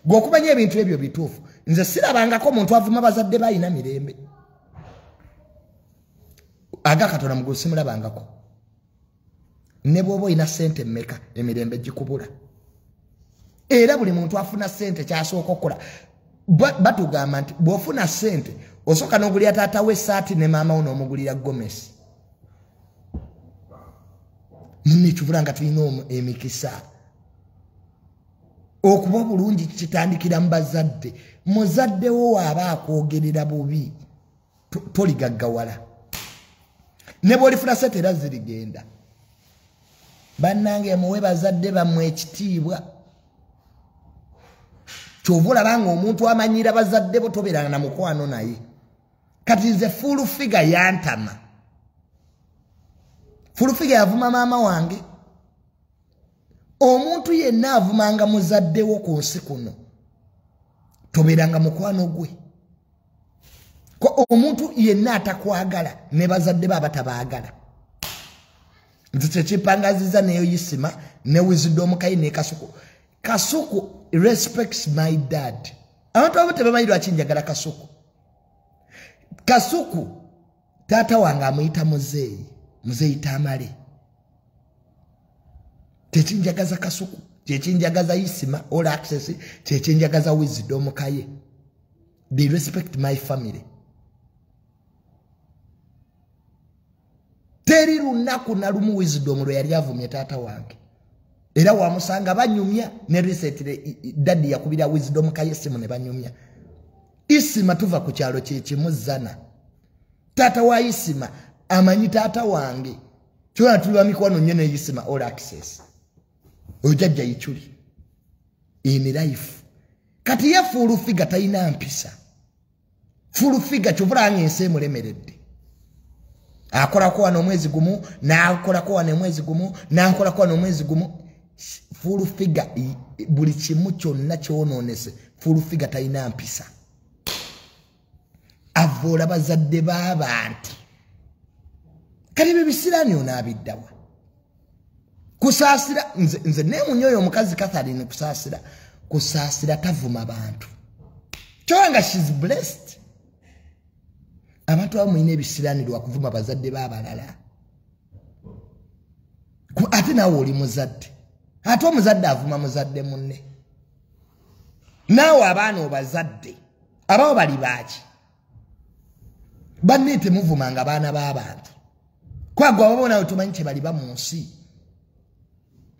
Speaker 1: gokumanya ebintu ebyo bituufu nze sirabangako omuntu avuma bazadde bayina mirembe aga katona mugulu simulabangako ne bwoba oyina sente mmeka emirembe gikubula era buli muntu afuna sente kyasooka okukola batugamba nti bw'ofuna sente osooka n'ogulira taata we saati ne maama wo n'omugulira gomesi munikivula nga tulina emikisa okuba obulungi kitandikira mu bazadde muzadde wo waaba akwogerera bubi toligaggawala ne bw'olifuna sente era zirigenda bannange muwe bazadde bammwe ekitiibwa kyova olabanga omuntu amanyira bazadde bo tobeeranga na mukwano naye kati nze full figure yantama full figure yavuma maama wange omuntu yenna avumanga muzadde wo ku nsi kuno tobeeranga mukwano gwe ko omuntu yenna atakwagala ne bazadde baba tabaagala nze kyekipangaziza neyo yisima ne wisdom kayi ne kasuku respects my dad abantu abo tebamanyi lwaki njagala kasuku taata wange amuyita muzeeyi Tamale tekinjagaza kasuku kyekinjagaza yisima all access kyekinjagaza wisdom kaye they respect my family teri lunaku na lumu wisdom lwe yali avumye taata wange era wamusanga banyumya ne resetire daddy yakubira wisdom kaye simu ne banyumya isima tuva ku kyalo kyekimuzana Tata wa Isima amanyi tata wange kyona tulwa mikwano nnyo ne Isima all access ojajja yichuli in life kati ye full figure tayina mpisa full figure kyovula anyense mulemeredde akola kwa no mwezi gumu na akola kwa ne mwezi gumu na akola kwa no mwezi gumu full figure buli kimu kyonna kyononese full figure tayina mpisa avola bazadde b'abantu kali bibisirani onabiddawa kusasira nze nemunyoyo omukazi Catherine kusasira tavuma abantu kyonga she's blessed abantu abamuyina ebisirani Lwakuvuma bazadde b'abalala ate nawe oli muzadde ate omuzadde avuma muzadde munne naawe abaana obazadde abawo bali baaki banne temuvumanga abaana b'abantu kwagwa babona otumanyi kye bali mu nsi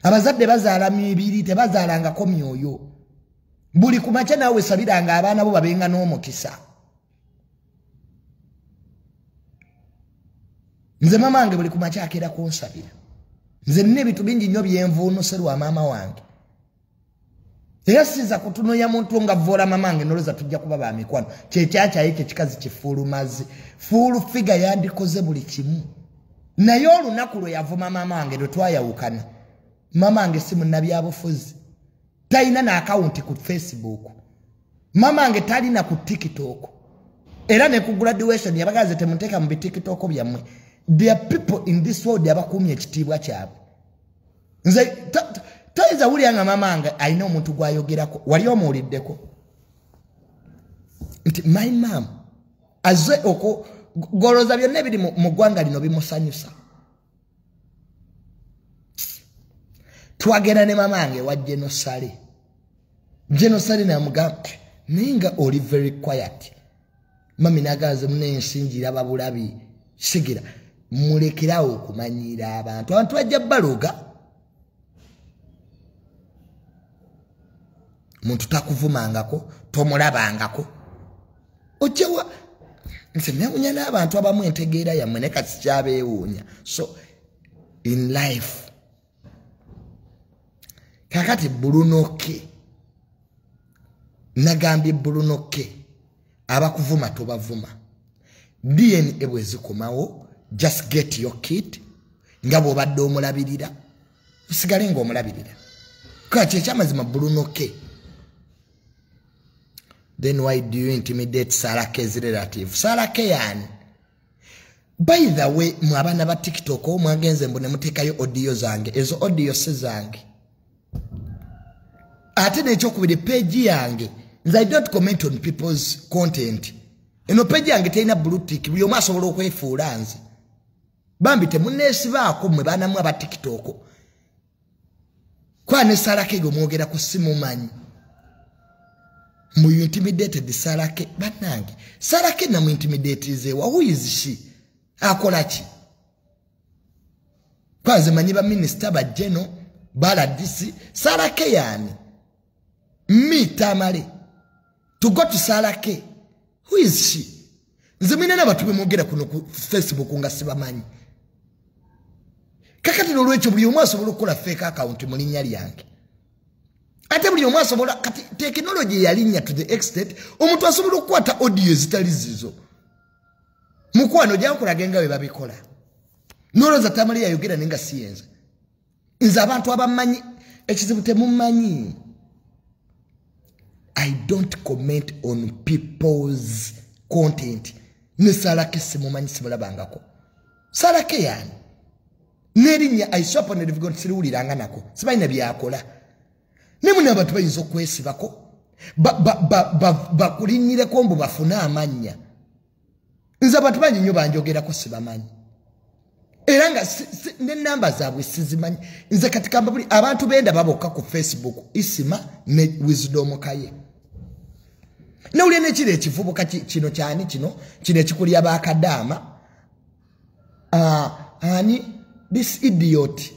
Speaker 1: abazadde bazaala mibiri tebazaalangako myoyo buli kumakya naawe sabiranga abaana bo babenga n'omukisa nze mama wange buli kumakya akeera kunsabira nze nina ebintu bingi nnyo byenvuunuse lwa maama wange era siza kutunoya muntu nga voola mama wange noloza tujja kuba ba mikwano kyekyakyaye kye kikazi kifuulumazi fuulu figa yandikoze buli kimu naye olunaku lwe yavuma mama wange lwe twayawukana mama wange si munnabyabufuzi talina na akawunti ku Facebook mama wange talina ku TikTok era ne ku graduation yabagaze temuteeka mu TikTok byammwe. There are people in this world abakumye ekitiibwa kyabwe nze toyinza wulira mama wange alina omuntu gwayogerako wali omuwuliddeko nti my mom azze oko goloza byonna ebiri mu ggwanga lino bimusanyusa twagenda ne mama wange wa genosale namugamba ninga oli very quiet mami nagaze munensinjira babulabi sigira mulekerawo okumanyira abantu bajja baloga muntu takuvumangako tomulabangako ojewa nse newunya n'abantu abamu entegeera yammwe ne kati kyabeewuunya so in life kakati Bruno nagambye Bruno abakuvuma tobavuma DNA bwezikomawo just get your kid nga bw'obadde omulabirira usigale ng'omulabirira kati ekyamazima Bruno then why do you intimidate Sarah K's relative? Sarah K yani by the way mwabana ba TikTok mwagenze mbone mutekayo audio zange ezo audio se zange ate nekyo kubiri page yange I don't comment on people's content eno page yange teina blue tick buli omu asobola okwefuula nze bambi temunneesibaako mmwe baana mwe aba TikTok kwa ne Sarah K omwogera ku simu manyi mu intimidated Sarah K banange Sarah K na mu intimidate zewa who is she akola ki kwaze manyi ba minister ba Jeno bala DC Sarah K yani mi Tamale to go to Sarah K who is she nzimina na batu bemogera kuno ku Facebook nga sibamanyi kakati nolwecho buli omu asobola okukola fake account mu linnya lyange ate buli omu asobola kati technology yalinnya to the extent omuntu asobola okukwata audio ezitali zizo mukwano gyankulaga nga bwe babikola noloza Tamale yayogera nenga siyenza nze abantu abamanyi ekizibu temumanyi I don't comment on people's content ne Sarah K simumanyi simulabangako Sarah K yani nerinya aisopo ne bigonti siriwuliranga nako sibalina byakola nemuna abantu bayinza okwesibako bakulinyireko mbu bafuna amanya nze abantu bangi nnyo banjogerako sibamanyi era nga ne namba zaabwe sizimanyi nze kati kamba buli abantu benda babokka ku Facebook Isima ne Wisdom Kaye nawulye nekiri ekivubuka kino kyani kino ekikulya bakadaama ani this idiot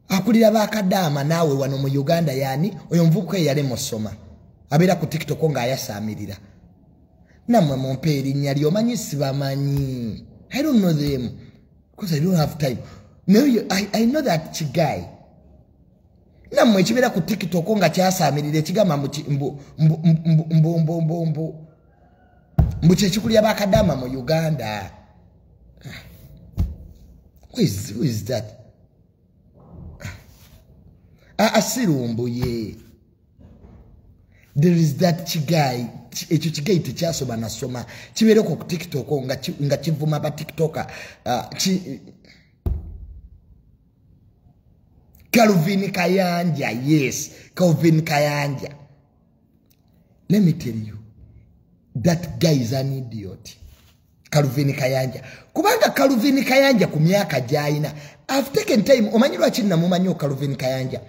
Speaker 1: akulira bakadaama naawe wano mu Uganda yani oyo mvubuka yale musoma abeera ku TikTok nga ayasamirira namwe mumpe erinnya lyomanyi sibamanyi. I don't know them because I don't have time. No, I know that chigai. Namwe kibera ku TikTok nga kyasamirira ekigamba mbu kyekikulya bakadama mu Uganda. Who is that? Asirumbuye. There is that chigai. Ekyo kigai tekyasoma nasoma kibereko ku TikTok nga kivuma ba TikToker Calvin Kayanja. Yes, Calvin Kayanja. Let me tell you, that guy is an idiot. Calvin Kayanja. Kubanga Calvin Kayanja ku myaka gyayina, I've taken time. Omanyi lwaki namumanyi Calvin Kayanja?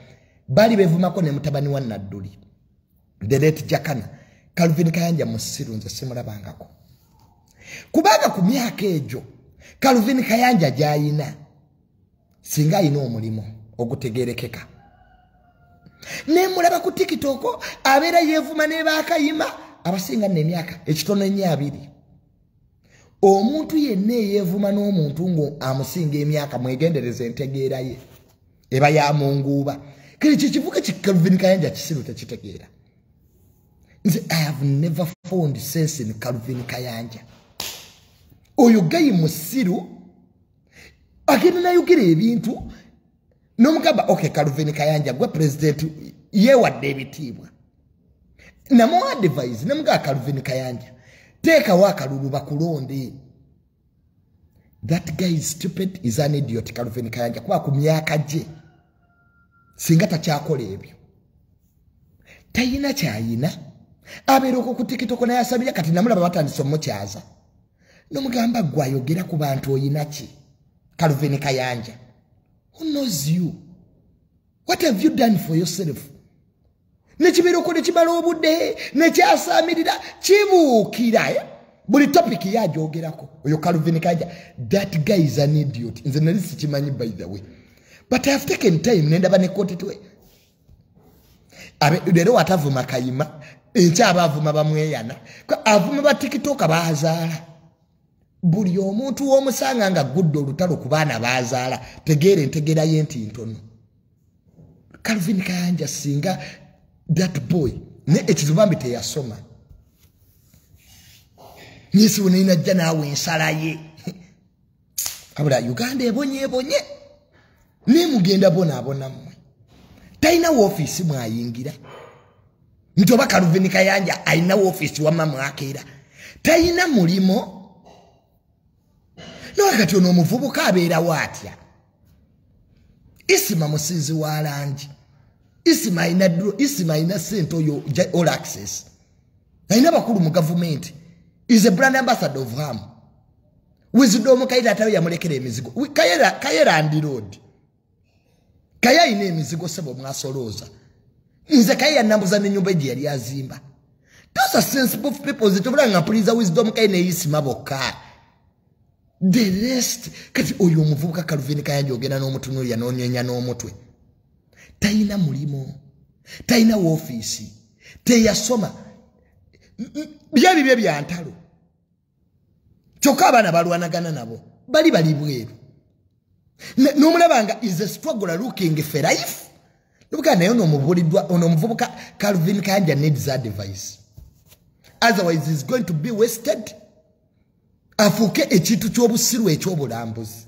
Speaker 1: Bali bevumako ne mutabani wa Nadduli. The late Jakana. Calvin Kayanja musiru nze simulabangako. Kubanga ku myaka egyo Calvin Kayanja gyayina singa ayina omulimo ogutegerekeka. Ne mulaba ku TikTok abeera yeevuma ne baakayima abasinga n'emyaka ekitono ennyo 2. Omuntu yenna yeevuma n'omuntu ngo amusinga emyaka mwegendereza entegeera ye eba ya munguuba. Kiri kikivuga ki Calvin Kayanja kisiru tekitegeera. I have never found sense in Calvin Kayanja. Oyo gayi musiru agenda nayogera ebintu nomugamba okay Calvin Kayanja gwe president yewadde ebitiibwa. Namo advise namuga Calvin Kayanja teka wakalulu bakulonde. That guy is stupid, is an idiot. Calvin Kayanja kuba ku myaka gye singa takyakola ebyo tayina kyayina. Abeeroko ku TikTok naye asabira kati namulaba batandise omukyaza. Nomugamba gwayogera ku bantu oyina ki? Calvin Kayanja. Who knows you? What have you done for yourself? Nekibeeroko ne kibala obudde ne kyasamirira kibuukira. Buli topic yagyogerako. Oyo Calvin Kayanja. That guy is an idiot. Nze nali sikimanyi by the way. But I have taken time nendaba ne kotetwe. Lero watavuma kayima. Encha abavuma bamweyana avuma ba TikTok bazaala buli omuntu w'omusanga nga guddo olutalo ku baana bazaala tegeera entegeera yenti ntono. Calvin Kayanja singa that boy ne ekizubambi teyasoma nyesi wonina jja naawe ensala ye abula Uganda ebonye ne mugenda bona mmwe talina woofiisi mwayingira. Ntoba Calvin Kayanja aina office wa mama akeera tayina mulimo no akati ono muvubuka abeera watya. Isima musinzi wa langi isima ina sente oyo all access aina bakulu mu government is a brand ambassador of ham. Wisdom kaida atawe yamulekera emizigo kayera and road kaya ine emizigo sebo mwasoloza. Nze kaya nambuza n'ennyumba gye yali azimba. Those are sensible people zitobulanga mpuliriza Wisdom kayi ne Isima bokka. The rest kati oyo omuvubuka Calvin Kayanja ogenda n'omutunuulira n'onyenya n'omutwe. Tayina mulimo. Tayina woofiisi. Teyasoma. Bye bya ntalo. Kyokka abaana balwanagana nabo. Bali bweru. N'omulabanga is a struggle looking for life. Lubuka nayo onomuvubuka Calvin Kayanja needs advice. Otherwise he's going to be wasted. Afuke ekintu ky'obusiru ekyobulambuzi.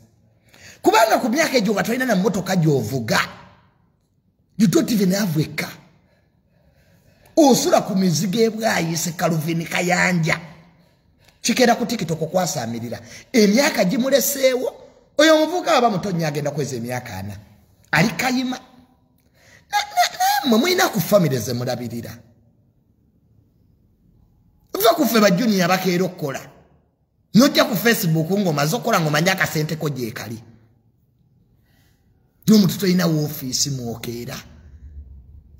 Speaker 1: Kubanga ku myaka egyo nga tolina na mmotoka gy'ovuga. You don't even have a car. Osula ku mizigo ebwayise Calvin Kayanja. Kikeera ku TikTok kwasamirira. Emyaka gimuleseewo. Oyo omuvubuka aba mutonya agenda kweza emyaka 4. Ali kayima. Mwina ku family ze mulabirira. Uva ku fe ba junior bakeero kola. Nojja ku Facebook ngoma zokola ngoma nyaka sente ko je kali. N'omuntu toyina woofiisi mwokeera.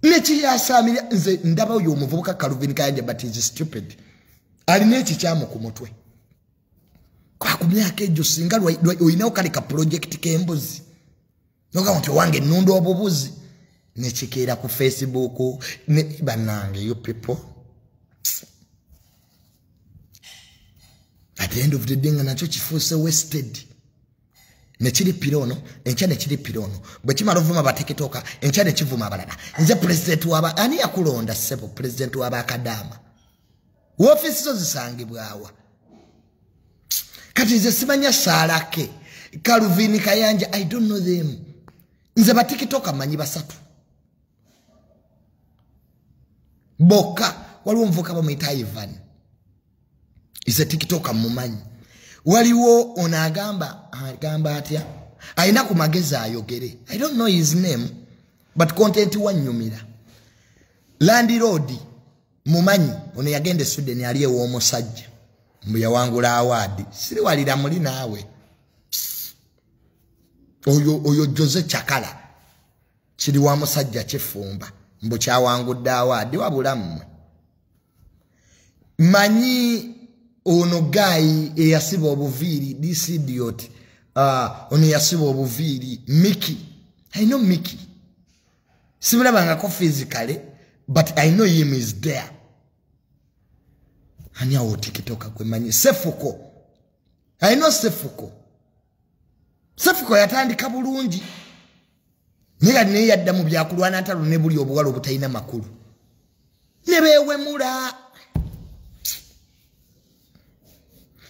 Speaker 1: Neki yasamira nze ndaba oyo omuvubuka Calvin Kayanja but is stupid. Alina ekikyamu ku mutwe. Kwa ku myaka egyo singa oyina okalika project k'embuzi. Noga muntu wange nnundo obubuzi. Nechikera ku Facebook ne banange you people. At the end of the day nga nacho kifuuse wasted. Nechiri pirono, encha nechiri pirono. Bwe kimala ovuma bateketoka, encha nechivuma abalala. Nze president waba ani yakulonda sebo president waba akadama. Office zo zisangibwawa. Kati nze simanya salake. Kaluvini Kayanja, I don't know them. Nze bateketoka manyi basatu. Boka waliwo mvuka bamuyita Ivan. Is a TikToker mumanyi. Waliwo onagamba atya. Aina ku mageza ayogere. I don't know his name, but content wanyumira. Landi Road mumanyi ono yagende Sweden aliye wo musajja. Mbuya wangula award. Siri walira muli nawe. Oyo Jose Chakala. Siri wa musajja chefumba. Mbu cha wangudde award wabulamu. Manyi ono guy eyasiba obuviri, this idiot. Ono yasiba obuviri, Mickey. I know Mickey. Simulabangako physically, but I know him is there. Ani awo TikTok kwe manyi Sefuko. I know Sefuko. Sefuko yatandika bulungi. Niga ne yadda mu byakulwana ntalo ne buli obuwalo obutayina makulu. Nebewe mula.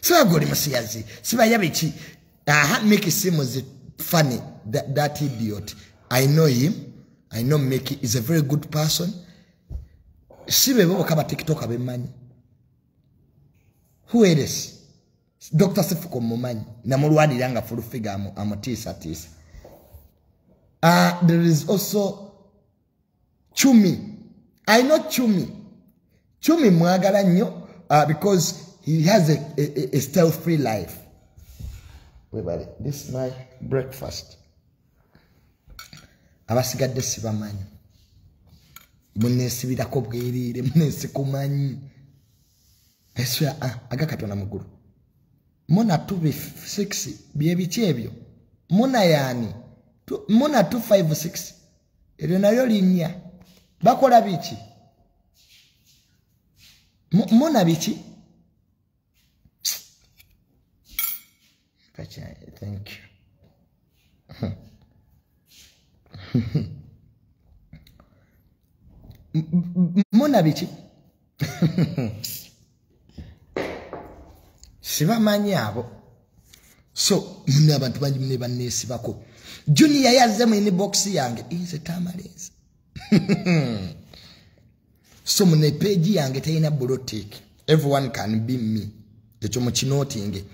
Speaker 1: So goli masiyazi. Siba yabichi. Mickey Simmons funny. That idiot. I know him. I know Mickey is a very good person. Sibe babo kaba TikTok abemanyi. Who else? Dr. Sefuko mumanyi. Na mulwadilanga full figure amotisa tisa. There is also Chumi. I know Chumi. Chumi mwagala nnyo because he has a style-free life. Wait, buddy. This is my breakfast. Abasigadde sibamanyi. Munesibirako bwerere, munesikumanyi. Eswa agakatona muguru. Mona 256 byebiki ebyo. Mona yani. Mona 256. Eryo nayo linnya. Bakola biki? Mona biki? Thank you. Mona biki? Siba manyabo. So, muna abantu banji mune Vannesa bako. Junior yazemu in box yange is a Tamale. So mune page yange tayina blotic. Everyone can be me. Echo muchinotinge.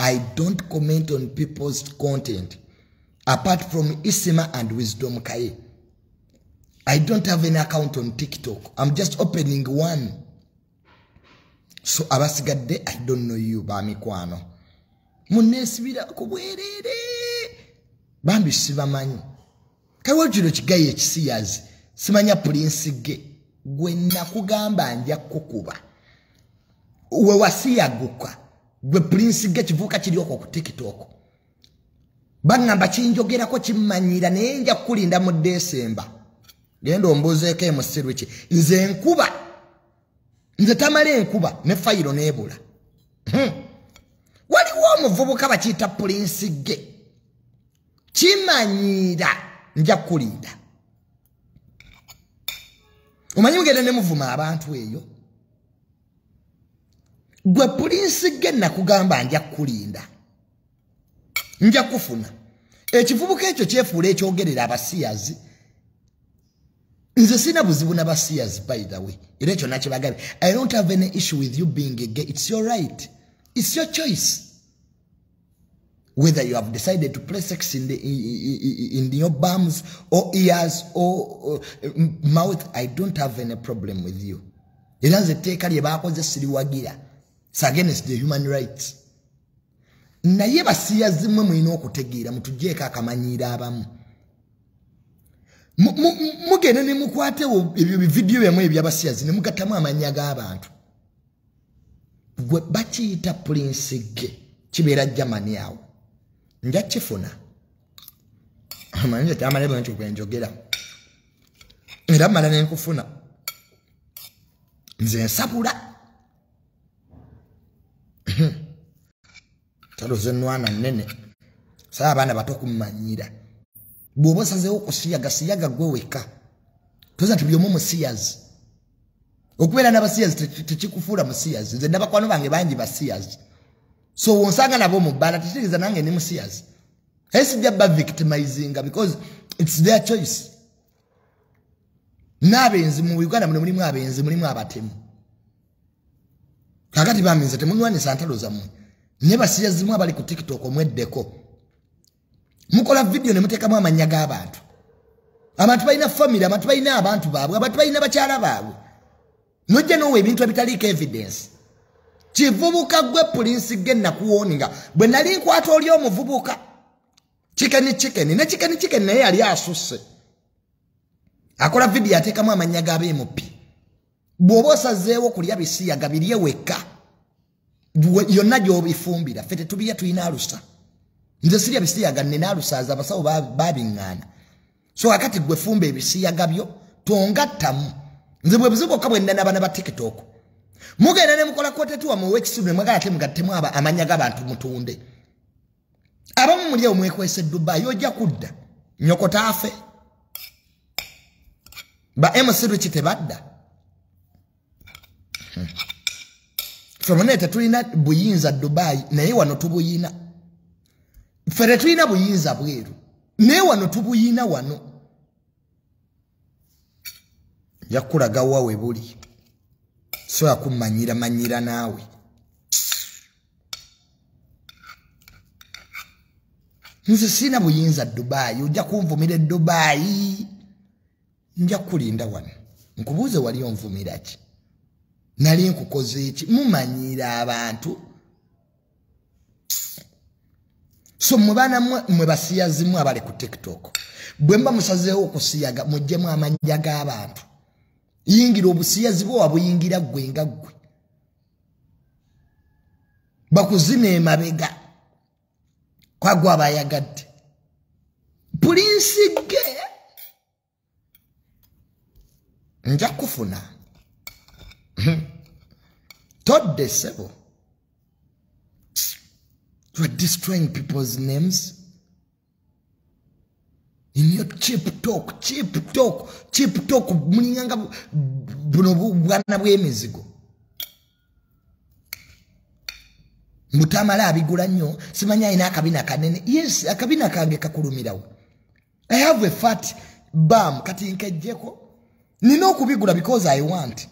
Speaker 1: I don't comment on people's content apart from Isima and Wisdom Kai. I don't have an account on TikTok. I'm just opening one. So abasigadde I don't know you bamikwano. Munesibira kubwerere. Bambi sibamanyi. Kawajiro kigaye ekisiyazi. Simanya Prince ge. Gwe nakugamba nja kukuba. Uwe wasiyaguka. Gwe Prince ge kivuka kirioko ku TikTok. Bangamba kinjogerako kimmanyira naye nja kulinda mu December. Genda ombuzeeko emusiru ki. Nze nkuba. Nze Tamale nkuba ne fayiro nebula. Waliwo omuvubuka bakiyita Prince ge. Kimanyira nja kulinda. Omanyi mugende ne muvuma abantu eyo. Gwe Prince ge nakugamba nja kulinda. Nja kufuna. Ekivubuka ekyo kyefuula ekyogerera abasiyazi. Nze sina buzibu n'abasiyazi by the way. Era ekyo nakibagabe. I don't have any issue with you being a gay. It's your right. It's your choice. Whether you have decided to play sex in your bums or ears or mouth, I don't have any problem with you. It has a take a libakoze siriwagira. It's against the human rights. Naye basiyazi mwe mwino okutegeera mutujeka akamanyira abamu. Mugene ne mukwate ebyo video byamwe ebyabasiyazi ne mugatamu amanya g'abantu. Gwe bakiyita Prince ge kibeera Germany awo. Nja kifuna. Amanje Tamale bwe nkwenjogera. Era mala ne nkufuna. Nze nsabula. Taloze nwana nene. Saa abana bato kumanyira. Bwoba osazeewo okusiyaga gwe wekka. Toza tubyomu musiyazi. Okubeera n'abasiyazi tekikufuula musiyazi. Nze n'abakwano bange bangi basiyazi. So wonsanga nabo mu bbala tekitegeeza nange ndi musiyazi. Sijja ba victimizinga because it's their choice. N'abenzi mu Uganda mulimu abenzi mulimu abatemu. Kakati baminze temunwanisa ntalo zammwe. Ne basiyazi mu abali ku TikTok omweddeko. Mukola video ne muteekamu amanya g'abantu. Abantu balina family, abantu balina abantu baabwe, abantu balina bakyala baabwe. Nojja n'owa ebintu ebitaliiko evidence. Kivubuka gwe police genna kuwoninga. Bwe nali nkwata oli omuvubuka. Chicken ne chicken naye yali asusse. Akola video ateekamu amanya g'abeemupi. Bw'oba osazeewo kulya bisiyaga birye wekka. Yonna gy'obifumbira. Ffe tetubirya tulina alusa. Nze sirya bisiyaga nina alusaaza abasawo babiŋŋaana. So akati gwe fumba ebisiyaga byo tongattamu. Nze bwe buzibu bwokka bwe nina n'abaana ba TikTok. Mugenda ne mukola kwotetuwa mu weekisudu ne mwagala ate mugattemu amanya g'abantu mutunde. Abamu muli omwekwese Dubai ojja kudda. Nyoko taafe. Ba emusiru kitebadda. Femonete tulina buyinza Dubai naye wano tubuyina. Fere tulina buyinza bweru. Naye wano tubuyina wano. Yakulaga wawe buli. So akumanyira naawe. Nze sina buyinza Dubai, ojja kunvumira Dubai. Nja kulinda wano. Nkubuuze wali onvumira ki? Nali nkukoze ki? Mumanyira abantu. So mubana mwe basiyazimu abali ku TikTok. Bwe mba musazeewo okusiyaga mujjemu amanya g'abantu. Yingira obusiyazi bwo wabuyingira gwe nga gwe. Bakuzina emabega. Kwagwa abayagadde. Pulinsi ge. Nja kufuna. Todde sebo. You are destroying people's names. In your cheap talk, mulinganga buno bwana bw'emizigo. Mutamala abigula nnyo, simanya ina akabina kanene. Yes, akabina kange kakulumirawo. I have a fat bum kati nkejjeko. Nina okubigula because I want.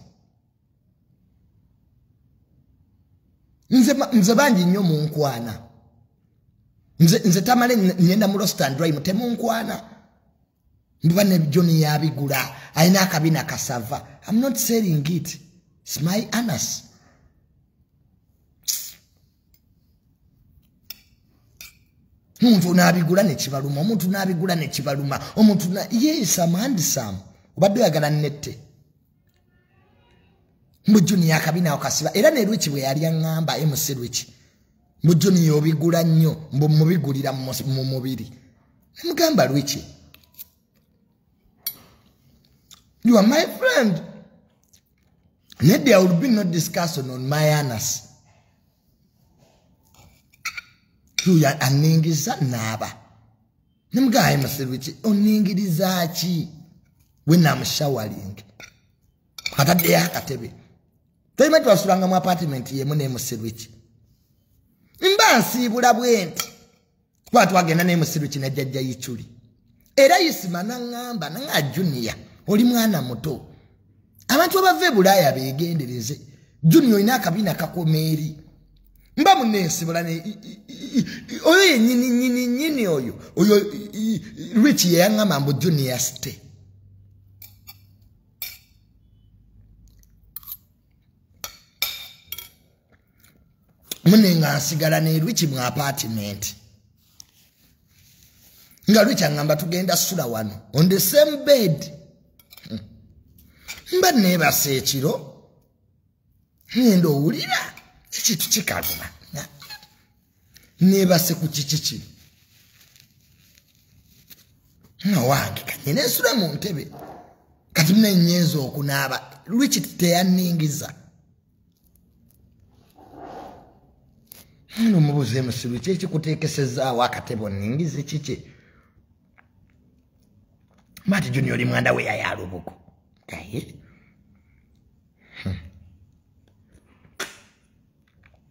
Speaker 1: Nze bangi nnyo mu nkwana. Nze Tamale nyenda mu roast and dry mutemu nkwana. Mbane Johnny yabigula. Aina akabina kasava. I'm not selling it. It's my anus. Omuntu n'abigula ne kibaluma. Omuntu n'abigula ne kibaluma. Omuntu na yes, I'm handsome. Obadde oyagala nnette. Mujuni yakabina okasiba. Era ne Lwiki bwe yali aŋŋamba MC Lwiki. Mujuni obigula nnyo mbu mubigulira mu mubiri. Mugamba Lwiki. You are my friend. Maybe there will be no discussion on my anus. You are aningiza naba. Nimugaya MC Lwiki oningiriza ki when I'm showering. Katadde yakatebe. Toyima twasulanga mu apartment ye mune MC Lwiki. Mba nsibula bwenti. Kwa twagenda ne MC Lwiki na jjajja yichuli. Era yisima nangamba nanga Junior oli mwana muto. Abantu abave Bulaya begendereze. Junior ina akabina kakomeri. Mba munesibula ne oyo nyini oyo. Oyo Lwiki yangamba mbu Junior stay. Munenga nsigala ne Lwiki mu apartment. Nga Lwiki angamba tugenda sula wano on the same bed. Mba nebase ekiro. Ngenda owulira ekintu kikaluma. Nebase ku kiki. No wange kanyine nsula mu ntebe. Kati muna nyenzo okunaaba. Lwiki teyaningiza. Numubuze musiru kiki kutekesezaawo akatebo ningize kiki. Mati Junior mwanda we yayalubuko. Kaye.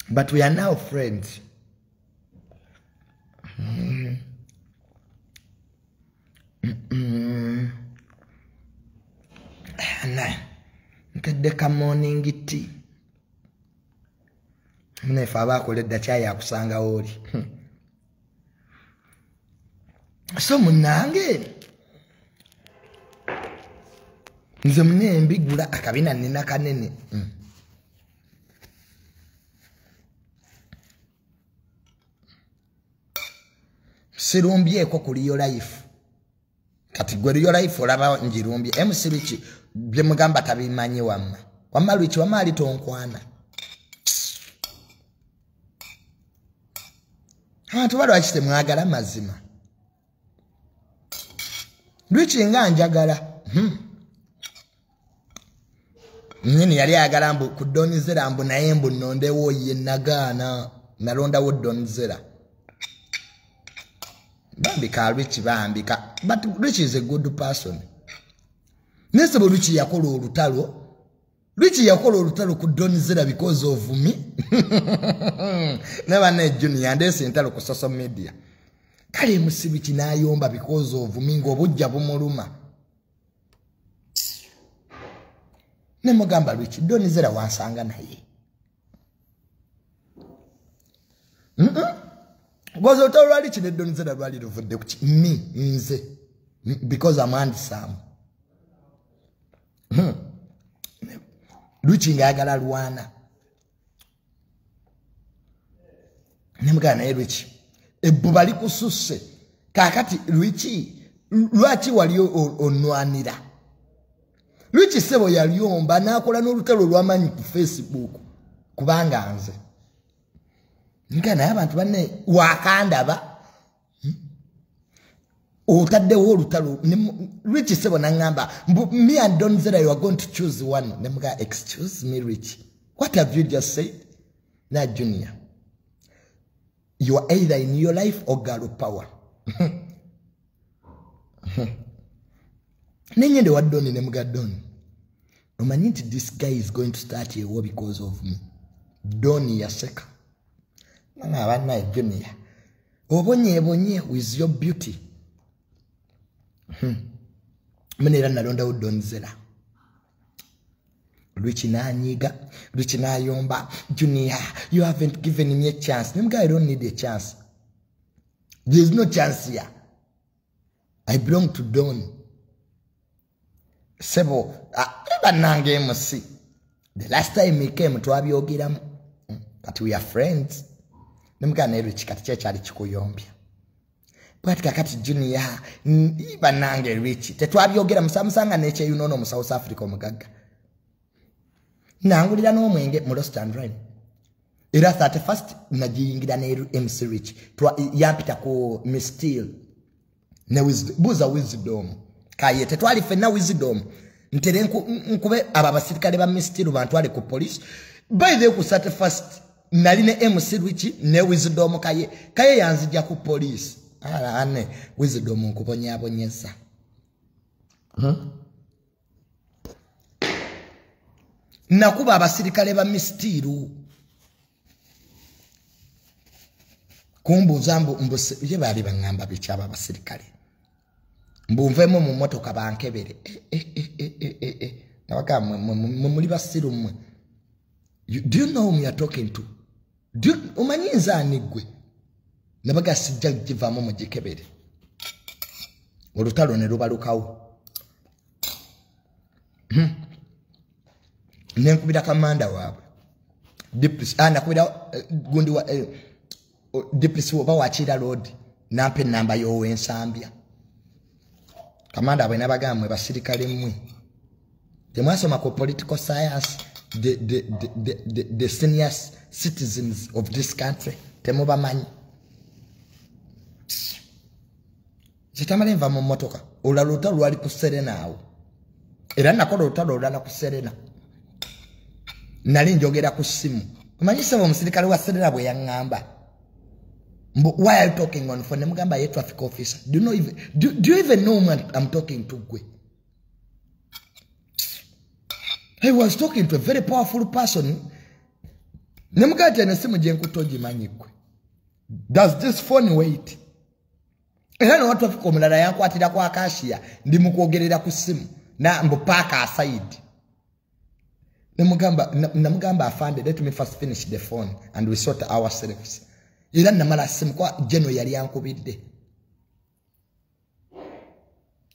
Speaker 1: But we are now friends. Nkadeka morning tea. Mnefa abakoledda chai yakusanga oli. So munange nze mune mbigula akabina nina kanene. Sirumbyeko kuli yo life. Kati gwe yo life olaba njirumbye. Emusirichi bye mugamba tabimanyi wamma. Wamma lwichi wamma ali tonkwana. Abantu balo akite mwagala mazima. Lwichi nga njagala. Nini yali agala mbu kudonizera mbu naye mbu nondewo ye nagana nalondawo donizera. Bambika Richie bambika. But Richie is a good person. Nesebo Richie yakola olutalo. Richie yakola olutalo kudonizera because of me. Never net Junior and this entalo ku social media. Kale musibichi nayomba because of me ngobujja bumuluma. Nemugamba Richie donizera wansanga naye. Was already to the donzera rally of the me, because I'm handsome. Reaching Agala Luana. Nemgana Rich. A Bubalico Susse. Kakati Richie. Luachi walio on Nuanida. Richie Sebo Yalion, Banacola no Telo Roman Facebook. Kubanganze. Ngana abantu bane wakanda ba otadde wolutalo Rich sebo nangamba me and Donzera you are going to choose one nemga excuse me Rich what have you just said na Junior you are either in your life or girl power nenyende wadoni nemga doni omanyiti this guy is going to start a war because of me doni yaseka Nanga wana Junior. Obonye with your beauty. Mwenera nalonda udonzela. Richie na nyiga, Richie na yomba. Junior, you haven't given me a chance. Nemga, I don't need a chance. There's no chance here. I belong to Don. Sebo, nange MC. The last time he came to Abiogiram, but we are friends. Nemgana Rich katichecha alichikuyombya. Bwati kakati Junior iba nange Rich tetwabyogera musamusanga neche yunono mu South Africa omugaga. Nangulira no mwenge mu Lost and Rain. Era 31st najiyingira ne MC Rich. Yapita ko Mistil. Ne buza wisdom. Kaye tetwali fena wisdom. Ntere nkube ababasirikale ba Mistil bantwale ku police. By the ku 31st Naline MC Richie ne wisdom kaye yanzija ku police ane wisdom nkuponya abonyesa nakuba abasirikale ba mistiru kumbuza mbuse ye bali bangamba bichaba abasirikale mbumvemo mu motoka bankebere nabaka muri basiru mwe do you know whom you are talking to? Umanyiza anigwe nabaga sijja givamo mu jikebere olutalo ne lubalukawo nenkubira kamanda waabwe diplis nakubira gundi wa diplis oba wachira road nampe namba yo ensambya kamanda abwe nabagamwe basirikale mmwe temwasoma ko political science the senior citizens of this country temuba manyi Tamale nva mu motoka olaluta lwali ku Serena awo era nakola olutalo olala ku Serena nali njogera ku simu omanyisa omusirikale wa Serena bwe yangamba Why are you talking on phone? Nemugamba ye traffic officer. Do you even know who I'm talking to? I was talking to a very powerful person. Nemugate nesimu jenkutoji manyikwe. Does this phone wait? Era no watu afiko mulala yankwatira kwa akashia ndi mukwogerera ku simu na mbupaka aside. Namugamba afande, let me first finish the phone and we sort ourselves. Era namala simu kwa jeno yali yankubidde.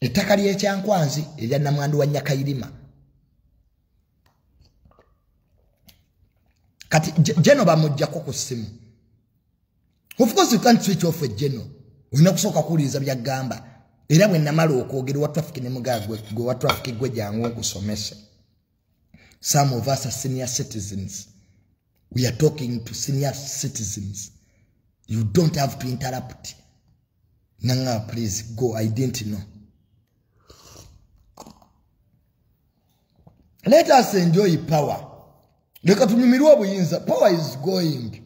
Speaker 1: Ettaka ly'ekyankwanzi erya namwandu wa Nyakayirima. Kati jeno bamujjako ku simu. Of course you can't switch off a jeno. Ulina kusooka kuwuliriza byagamba. Era bwe namala okwogera wa traffic ne mugagwe gwe wa traffic gwe jangu okusomesa. Some of us are senior citizens. We are talking to senior citizens. You don't have to interrupt. Nanga, please go. I didn't know. Let us enjoy power. Leka tunyumirwa obuyinza. Power is going.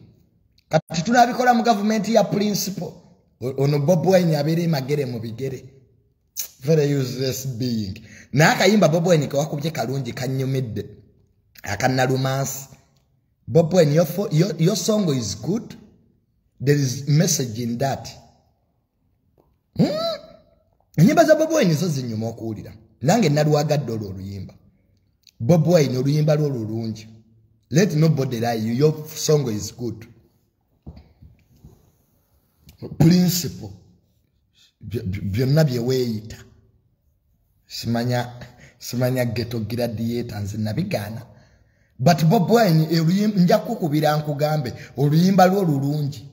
Speaker 1: Kati tunabikola mu government ya principle. Ono Bob Wine abere magere mu bigere. Very useless being. Na akayimba Bob Wine ka wakubye kalungi kanyumidde. Akana romance. Bob Wine, your song is good. There is message in that. Nyimba za Bob Wine zo zinyuma okuwulira. Nange nalwagadde oluyimba. Bob Wine oluyimba lwo lulungi. Let nobody lie you. Your song is good. Principle. Byonna bye weeyita. Simanya ghetto graduate nze nabigana. But Bob Wine nja kukubira nkugambe oluyimba lwo lulungi.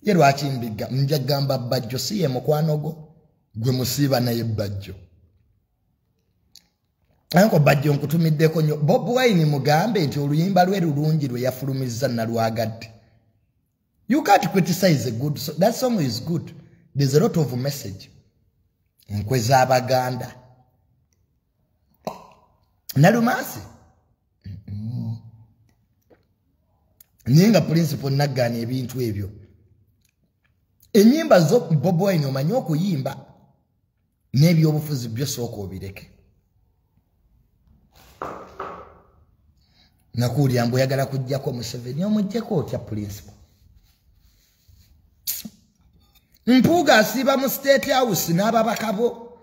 Speaker 1: Ye lwaki mbiga nja gamba bajjo siye mukwanogo gwe musiba naye bajjo. Anko bajjo nkutumiddeko nnyo. Bob Wine mugambe nti oluyimba lwe lulungi lwe yafulumizza nalwagadde. You can't criticize a good song. That song is good. There's a lot of message. Nkweza abaganda. Nalumasi. Ninga principle nagani ebintu ebyo. Enyimba zo Bob Wine omanyi okuyimba n'ebyobufuzi byosooka obireke. Nakuulira mbu oyagala kujjako Museveni omuggyeko otya principle. Mpuuga asiba mu State House n'ababaka bo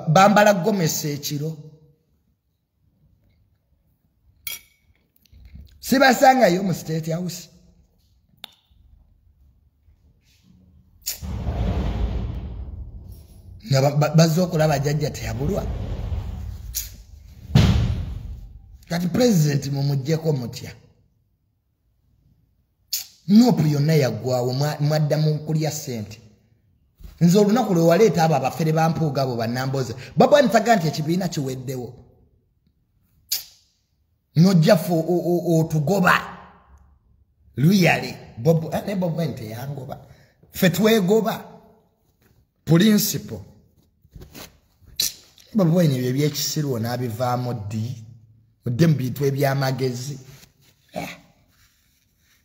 Speaker 1: bambala gomesi ekiro. Sibasangayo mu State House. Bazze okulaba jjajja teyabulwa. Kati president mumuggyeko mutya. Nopu yonna yaggwawo mwaddamu kulya ssente. Nze olunaku lwe waleeta abo abafere bampuuga abo bannamboze. Baba ntaga nti ekibiina kiweddewo. Nojjafu otugoba. Luyali. Bob Wine teyangoba. Ffe twegoba. Principle. Bob Wine ebyo ebyekisirwo n'abivaamu ddi. Mudde mu bintu eby'amagezi.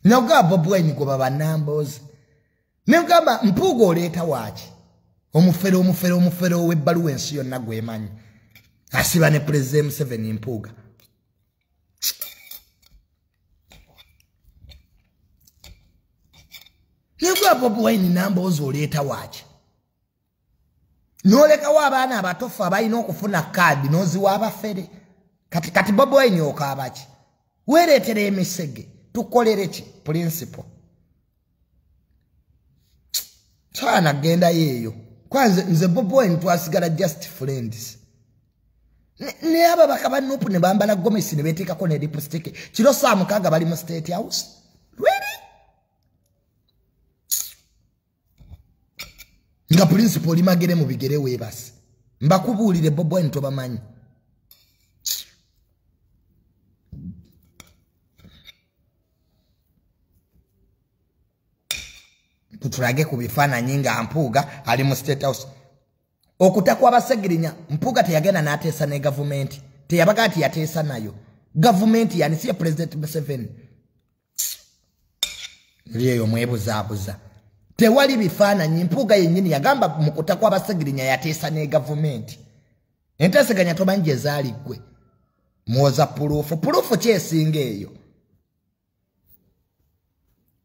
Speaker 1: Noga Bob Wine goba bannamboze. Negamba mpuuga oleeta waaki. Omufere w'ebbaluwa ensi yonna gwemanyi. Asiba ne President Museveni mpuuga. Negamba Bob Wine namboze oleeta waaki. Nolekawo abaana abatofu abalina okufuna kaadi n'oziwa abafere. Kati Bob Wine okaaba ki? Weereetera emisege. Tukolere ki? Principle. Twana genda yeeyo. Kwanze nze Bob Wine twasigala just friends. Ne aba bakaba Nupu ne bambala gomesi ne beteekako ne lipstick. Kiro saa mukaaga bali mu State House. Really? Nga principle limagere mu bigere weebasi. Mbakubuulire Bob Wine tobamanyi. Tutulage ku bifaananyi nga Mpuuga ali mu State House. Okutakwa abasegirinya Mpuuga teyagenda n'ateesa ne gavumenti. Teyabaga nti yateesa nayo. Gavumenti yani siya President Museveni. Liyo mwebuzabuza. Tewali bifaananyi Mpuuga yennyini yagamba mu kutakwa abasegirinya yateesa ne gavumenti. Enteeseganya tomanyi ezaali ggwe. Mwoza puluufu kyesinga eyo.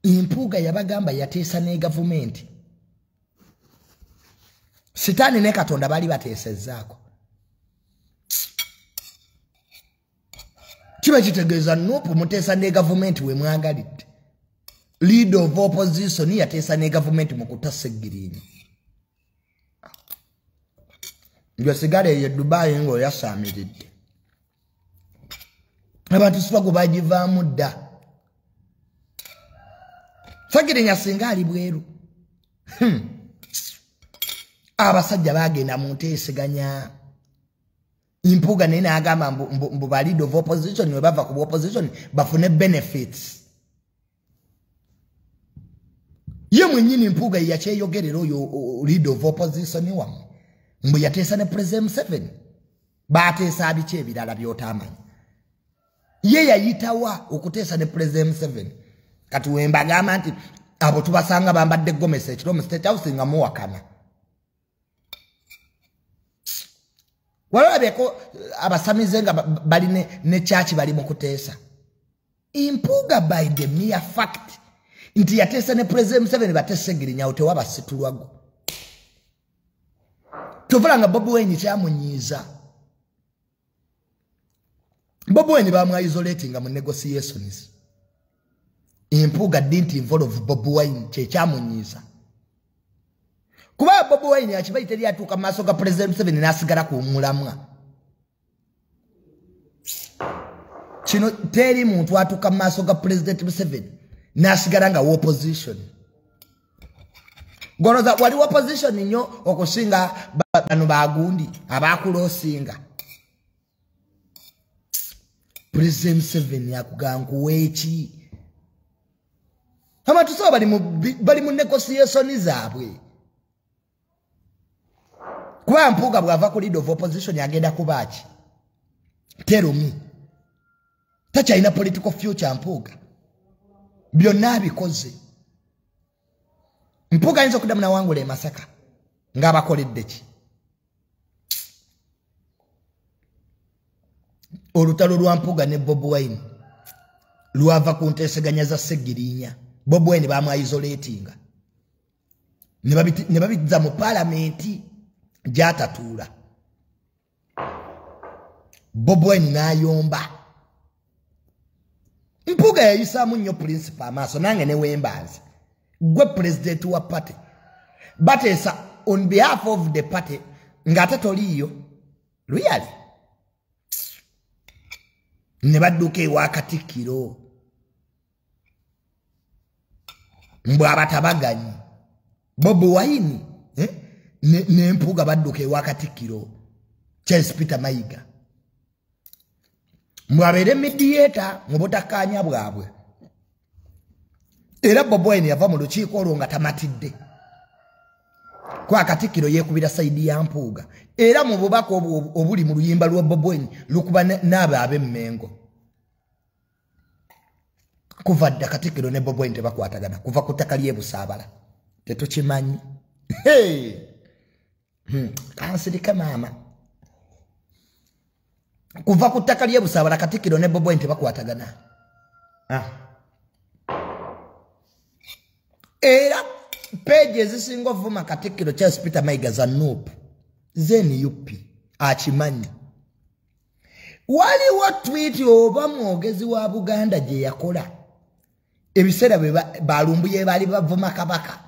Speaker 1: Mpuuga yabagamba yateesa ne gavumenti. Sitaani ne Katonda bali bateesezzaako. Kiba kitegeeza Nuupu muteesa ne gavumenti we mwagalidde. Leader of opposition yateesa ne gavumenti mu kutasegirinya. Ndio sigale ye Dubai ngo yasaamiridde. Abantu sibago bagivaamu dda. Sagirinya singa ali bweru. Abasajja bagenda mu nteeseganya. Mpuuga naye n'agamba mbu ba leader of opposition we bava ku opposition bafune benefits. Ye mwennyini Mpuuga yakyeyogerera oyo leader of opposition wamu. Mbu yateesa ne President 7. Baateesa biki ebirala by'otamanyi. Ye yayitawa okuteesa ne President 7. Kati wembagamba nti abo tubasanga bambadde gomesi ekiro mu State House nga muwakana. Walabeko abasamize nga bali ne church bali mu kuteesa. Mpuuga by the mere fact nti yateesa ne President 7 batesegirinya otewaba situlwago. Tuvulanga Bobi Wine kyamunyiiza. Bobi Wine bamwa isolating mu negotiations. Mpuuga didn't involve Bobi Wine kyamunyiiza. Kuba Bobi Wine yakibayi teri atuuka maaso ga President 7 n'asigala kuwumulamwa. Kino teri muntu atuuka maaso ga President 7 n'asigala nga opposition. Gonoza wali opposition nnyo okusinga bano bagundi abakuloosinga. President 7 yakugankuweeki. Abantu so bali mu negotiation zaabwe. Kuba Mpuuga bw'ava ku leader of opposition agenda kubaaki. Tell me. Takyalina political future Mpuuga. Byonna abikoze. Mpuuga ayinza okuddamu nawangula e Masaka ng'abakoledde ki? Olutalo lwa Mpuuga ne Bobi Wine lwava ku nteeseganya za Ssegirinya. Bobi Wine bamwa isolatinga. Ne babizza mu parliament gyatatuula. Bobi Wine n'ayomba. Mpuuga yayisaamu nnyo principal amaaso nange ne wembazi. Gwe president wa party. Bateesa on behalf of the party ng'ate toliiyo. Really? Ne badduka ewa Katikkiro. Mbw abatabaganyi. Bobi Wine ne Mpuuga badduka ewa Katikkiro. Charles Peter Mayiga. Mwabeere mediator mu butakkaanya bwabwe. Era Bobi Wine yava mu lukiiko olwo nga tamatidde. Kwa Katikkiro yeekubira saidi ya Mpuuga. Era mu bubaka obuli mu luyimba lwa Bobi Wine lukuba n'abo ab'emmengo. Kuva dda Katikkiro ne Bobi Wine tebakwatagana. Kuva ku ttaka ly'e Busaabala. Tetukimanyi. Kansirika maama. Kuva ku ttaka ly'e Busaabala Katikkiro ne Bobi Wine tebakwatagana. Era page ezisinga ovuma Katikkiro Charles Peter Mayiga za Nuupu zeni yupi akimanyi. Waliwo tweet oba mwogezi wa Buganda gye yakola ebiseera balumbuye bali bavuma Kabaka.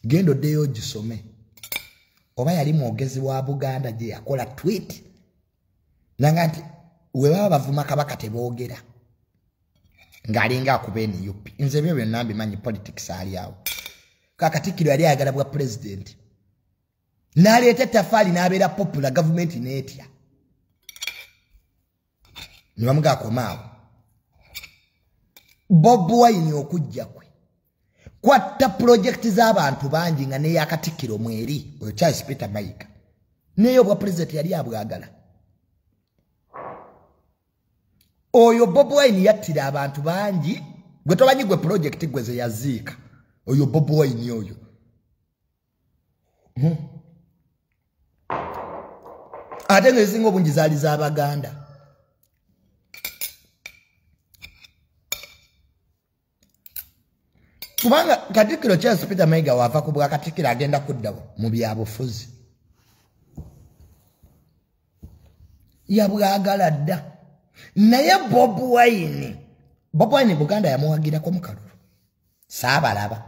Speaker 1: Gendo deyo gisome. Oba yali mwogezi wa Buganda gye yakola tweet nanga nti we baba bavuma Kabaka teboogera. Ngalinga akubeni yupi. Nze byo byonna mbimanyi politics ali awo. Katikkiro yali ayagala bwa president. N'aleeta Tafaali n'abeera popular government n'etya. Ne bamuga akomaawo. Bobi Wine okujja kwe. Kwatta project z'abantu bangi nga neya Katikkiro mweri oyo Charles Peter Mayiga. Neyo bwa president yali abwagala. Oyo Bobi Wine yattira abantu bangi gwe tomanyi gwe project gwe ze yaziika oyo Bobi Wine oyo ate ng'ezisinga obungi zaali z'Abaganda. Kubanga Katikkiro Charles Peter Mayiga wava ku bwa Katikkiro agenda kudda mu byabufuzi. Yabwagala dda. Naye Bobi Wine Buganda yamuwagirako mu kalulu. Saabalaba.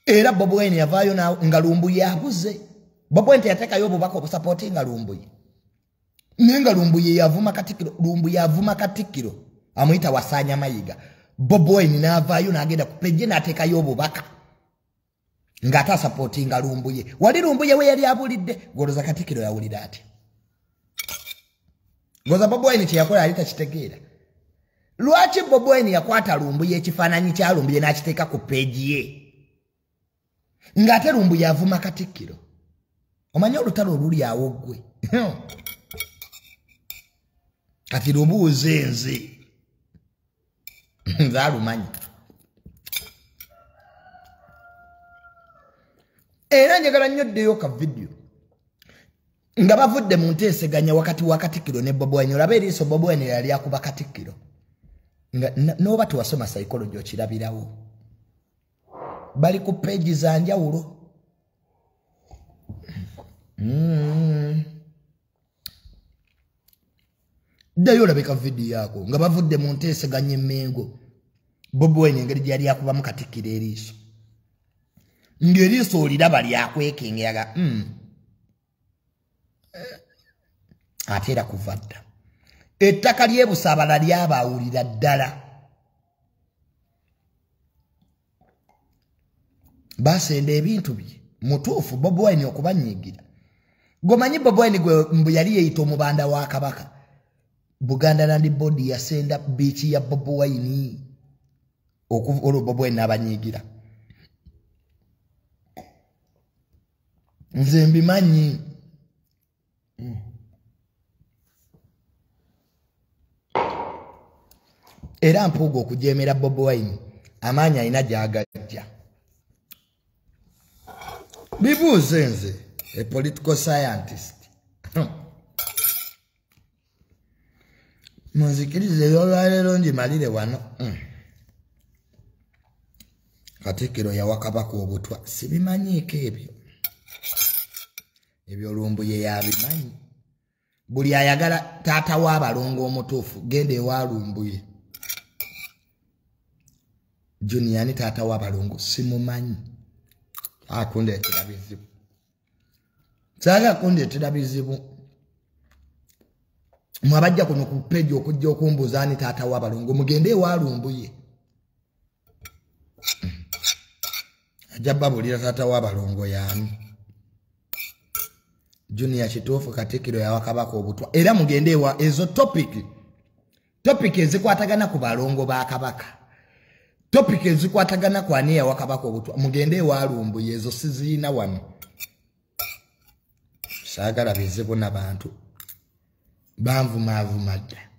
Speaker 1: Era Bobi Wine yavaayo nga Lumbuye abuze. Bobi Wine yateekayo obubaka obusapooti nga Lumbuye. Nenga Lumbuye yavuma Katikkiro, Lumbuye avuma Katikkiro. Amuyita Wasanya Mayiga. Bobi Wine n'avaayo n'agenda ku pejje n'ateekayo obubaka. Ng'ata supportinga Lumbuye. Wali Lumbuye we yali abulidde. Goloza Katikkiro yawulira ati. Goza Bobi Wine kyeyakola yali takitegeera. Lwaki Bobi Wine yakwata Lumbuye ekifaananyi kya Lumbuye n'akiteeka ku peegi ye? Ng'ate Lumbuye avuma Katikkiro. Omanyi olutalo oluli awo ggwe. Kati lubuuze nze. Nze alumanyi. Era njagala nnyo ddeyo ka video. Nga bavudde mu nteeseganya wakati wa Katikkiro ne Bobi Wine. Olaba eriiso Bobi Wine yali akuba Katikkiro. N'oba tewasoma psychology okirabirawo. Bali ku peegi za njawulo. Ddayo olabeka video yako. Nga bavudde mu nteeseganya emmengo. Bobi Wine engeri gyali akubamu Katikkiro eriiso. Ngeriiso oliraba lyakwekengaga. Ate era kuva dda. Ettaka ly'ebusaabala lyabawulira ddala. Basenda ebintu bye. Mutuufu Bobi Wine okubanyiigira. Gomanyi Bobi Wine gwe mbu yali yeeyita omubanda wa Kabaka. Buganda Land Board yasenda biiki ya Bobi Wine. Olwo Bobi Wine n'abanyiigira. Nze mbimanyi. Era mpuuga okujeemera Bobi Wine amaanyi alina gy'agajja. Bibuuze nze a political scientist. Munzikirize olwaleero ngimalire wano. Katikkiro yawa Kabaka obutwa. Sibimanyiiko ebyo. Ebyo Lumbuye yabimanyi. Buli ayagala taata w'abalongo omutuufu genda ewa Lumbuye. Junior ni taata w'abalongo simumanyi. Akundeetera bizibu. Saaga akundeetera bizibu. Mwabajja kuno ku peegi okujja okumbuuza ani taata w'abalongo mugende ewa Lumbuye. Ajja babulira taata w'abalongo yaani. Junior kituufu Katikkiro yawa Kabaka obutwa. Era mugende ewa ezo topic ezikwatagana ku balongo ba Kabaka. Topic ezikwatagana ku ani yawa Kabaka obutwa. Mugende ewa Lumbuye ezo siziina wano. Saagala bizibu n'abantu. Banvuma dda.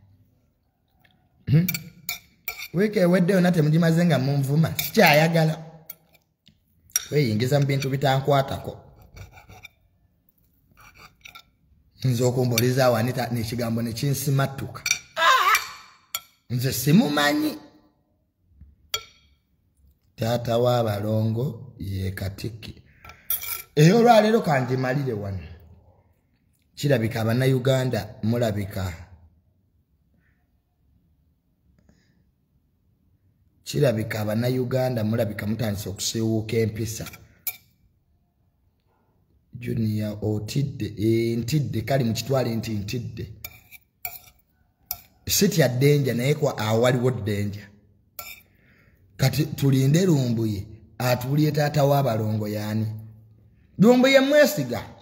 Speaker 1: Weeke eweddeyo nate mugimaze nga munvuma. Sikyayagala. Weeyingiza mu bintu bitankwatako. Nze okumboliza wanita n'ekigambo ne kinsimattuka. Nze simumanyi. Taata w'abalongo ye Katikkiro. Eyo olwaleero kangimalire wano. Kirabika Abannayuganda mulabika. Kirabika Abannayuganda mulabika mutandise okuseewuuka empisa. Junior otidde. Ntidde kali mu kitwale nti ntidde. Sitya ddenja naye kwa awaliwo ddenja. Kati tulinde Lumbuye atuulye taata w'abalongo yaani. Lumbuye mwesiga.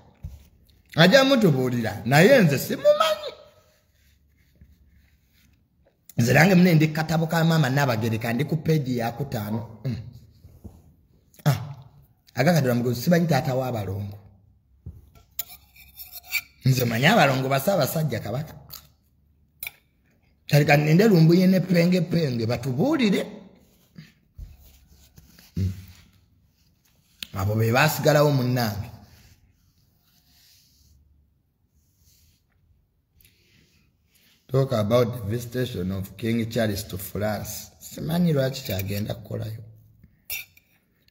Speaker 1: Ajja mutubuulira naye nze simumanyi. Nze nange mune ndi katabo ka Maama Nnabagereka ndi ku peegi ya 5. Agakadala mugozi simanyi taata w'abalongo. Nze manyi abalongo Bassaabasajja Kabaka. Kalika nende lumbuye ne penge batubuulire. Abo be basigalawo munnange. Talk about the visitation of King Charles to France. Simanyi lwaki kyagenda kukolayo.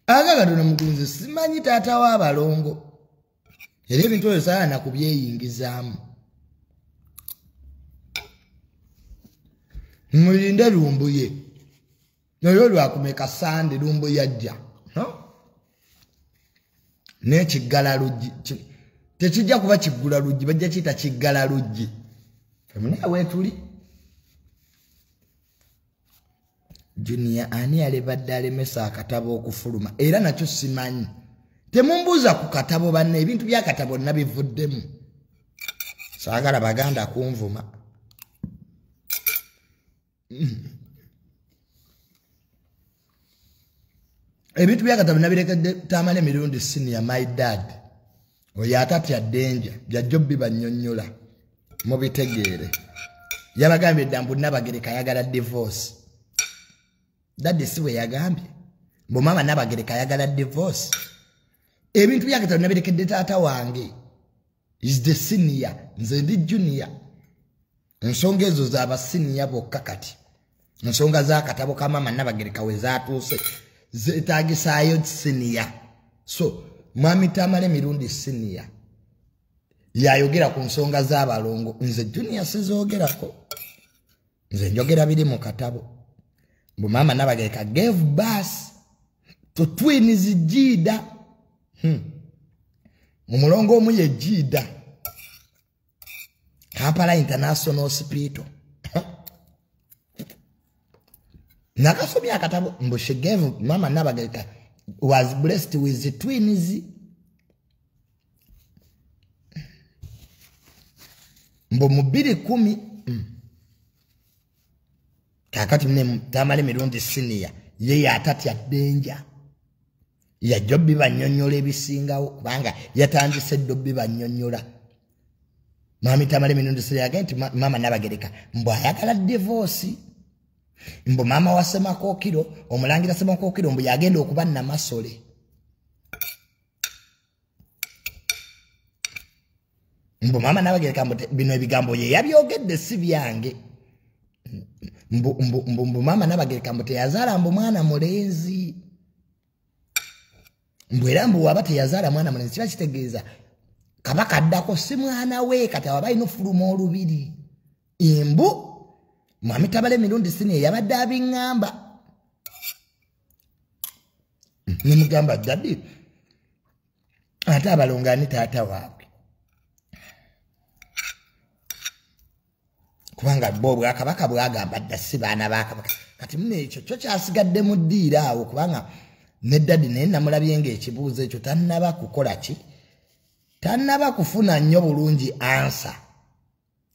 Speaker 1: Agagado nomugunzi simanyi taata w'abalongo. Era ebintu ebyo saana kubyeyingizaamu. Mulinde lumbuye. Noyo lwakumeka sande lumbuye ajja. No? N'ekiggala luggi. Tekijja kuba kiggula luggi, bajja kiyita kiggala luggi. Nawe tuli. Junior ani alibadde alemesa akatabo okufuluma. Era nakyo simanyi. Temumbuuza ku katabo banne, ebintu bya katabo nabivuddemu. Saagala baganda kunvuma. Ebintu bya katabo nabirekedde Tamale Mirundi senior my dad. Oyo atatya danger, jajjo bibanyonnyola. Mubitegeere. Yabagambye dambu Nabagereka yagala divorce. Daddy siwe yagambye. Mbo mama Nabagereka yagala divorce. Ebintu bya katabo nabirekedde taata wange. Is the senior, nze ndi junior. Ensonga ezo z'aba senior bokka kati. Ensonga za katabo ka mama Nabagereka we zaatuuse. Zetaagisaayo senior. So, mwami Tamale Mirundi senior. Yayogera ku nsonga z'abalongo. Nze junior sizoogerako. Nze njogera biri mu katabo. Mbu mama Nabagereka gave birth to twins Jida. Omulongo omu ye Jida. Kampala International Hospital. Nakasomya akatabo. Mbu she gave mama Nabagereka was blessed with the twins. Mbo mu 2010 kakati mne Tamale Mirundi senior ye atatya danger ya jobbi banyonnyola ebisingawo kubanga yatandise dobbi banyonnyola. Mwami Tamale Mirundi senior agenti mama Nabagereka mbo ayagala divorce. Mbo mama wa Ssemakokiro omulangira Ssemakokiro mbo yagenda okuba Namasole. Mbo mama Nabagereka mbo bino ebigambo ye yabyogedde si byange. Mbo mama Nabagereka mbo teyazaala mbo mwana mulenzi. Mbo era mbo waba teyazaala mwana mulenzi kiba kitegeeza kabaka addako si mwana we kati aba balina ofuluma olubiri. Mbo mwami Tamale Mirundi senior yabadde abiŋŋamba. Nemugamba daddy ate abalongaani taata waabwe. Kubanga bo bwakabaka bwagamba dda si baana bakabaka. Kati mune ekyo kyo kyasigadde mu ddiira awo kubanga ne daddy naye namulabye ng'ekibuuzo ekyo tannaba kukola ki? Tannaba kufuna nnyo bulungi ansa.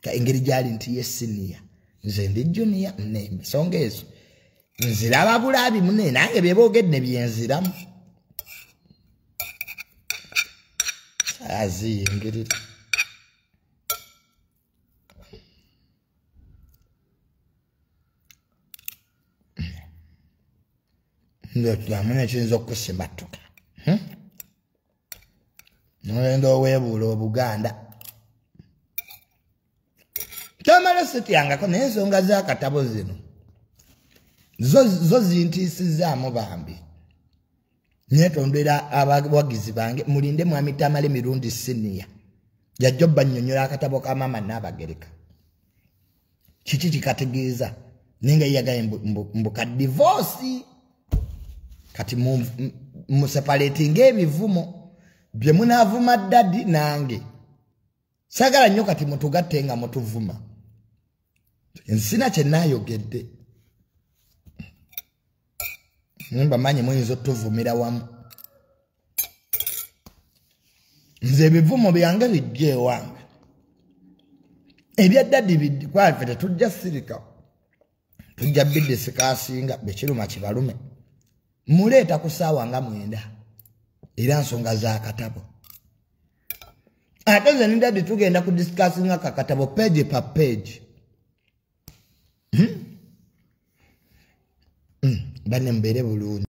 Speaker 1: Ka engeri gyali nti ye senior. Nze ndi junior ensonga ezo nziraba bulaabi mune nange bye boogedde byenziramu. Aziyingirira. Ndamune kiyinza okukusimbatuka. Nolenda oweebuula Obuganda. Tamale sityangako naye ensonga z'akatabo zino zo zintiisizaamu bambi. Nyetondera abawagizi bange mulinde mwami Tamale Mirundi senior. Jajjo bannyonnyola akatabo ka mama Nabagereka. Kiki kikategeeza ninga yagaye mbuka divorce. Kati mu separating ebivumo bye munaavuma daddy nange. Sagala nnyo kati mutugatte nga mutuvuma. Nsina kye naayogedde. Mba manyi muyinza otuvumira wamu. Nze ebivumo byange bijja ewange. Ebya daddy biddi kwafe tetujja sirika. Tujja bidde sikasinga bekiruma kibalume. Muleeta ku ssaawa nga 9 era nsonga za katabo. Ate nze ne daddy tugenda ku discussinga kakatabo page per page. Banne mbeere bulungi.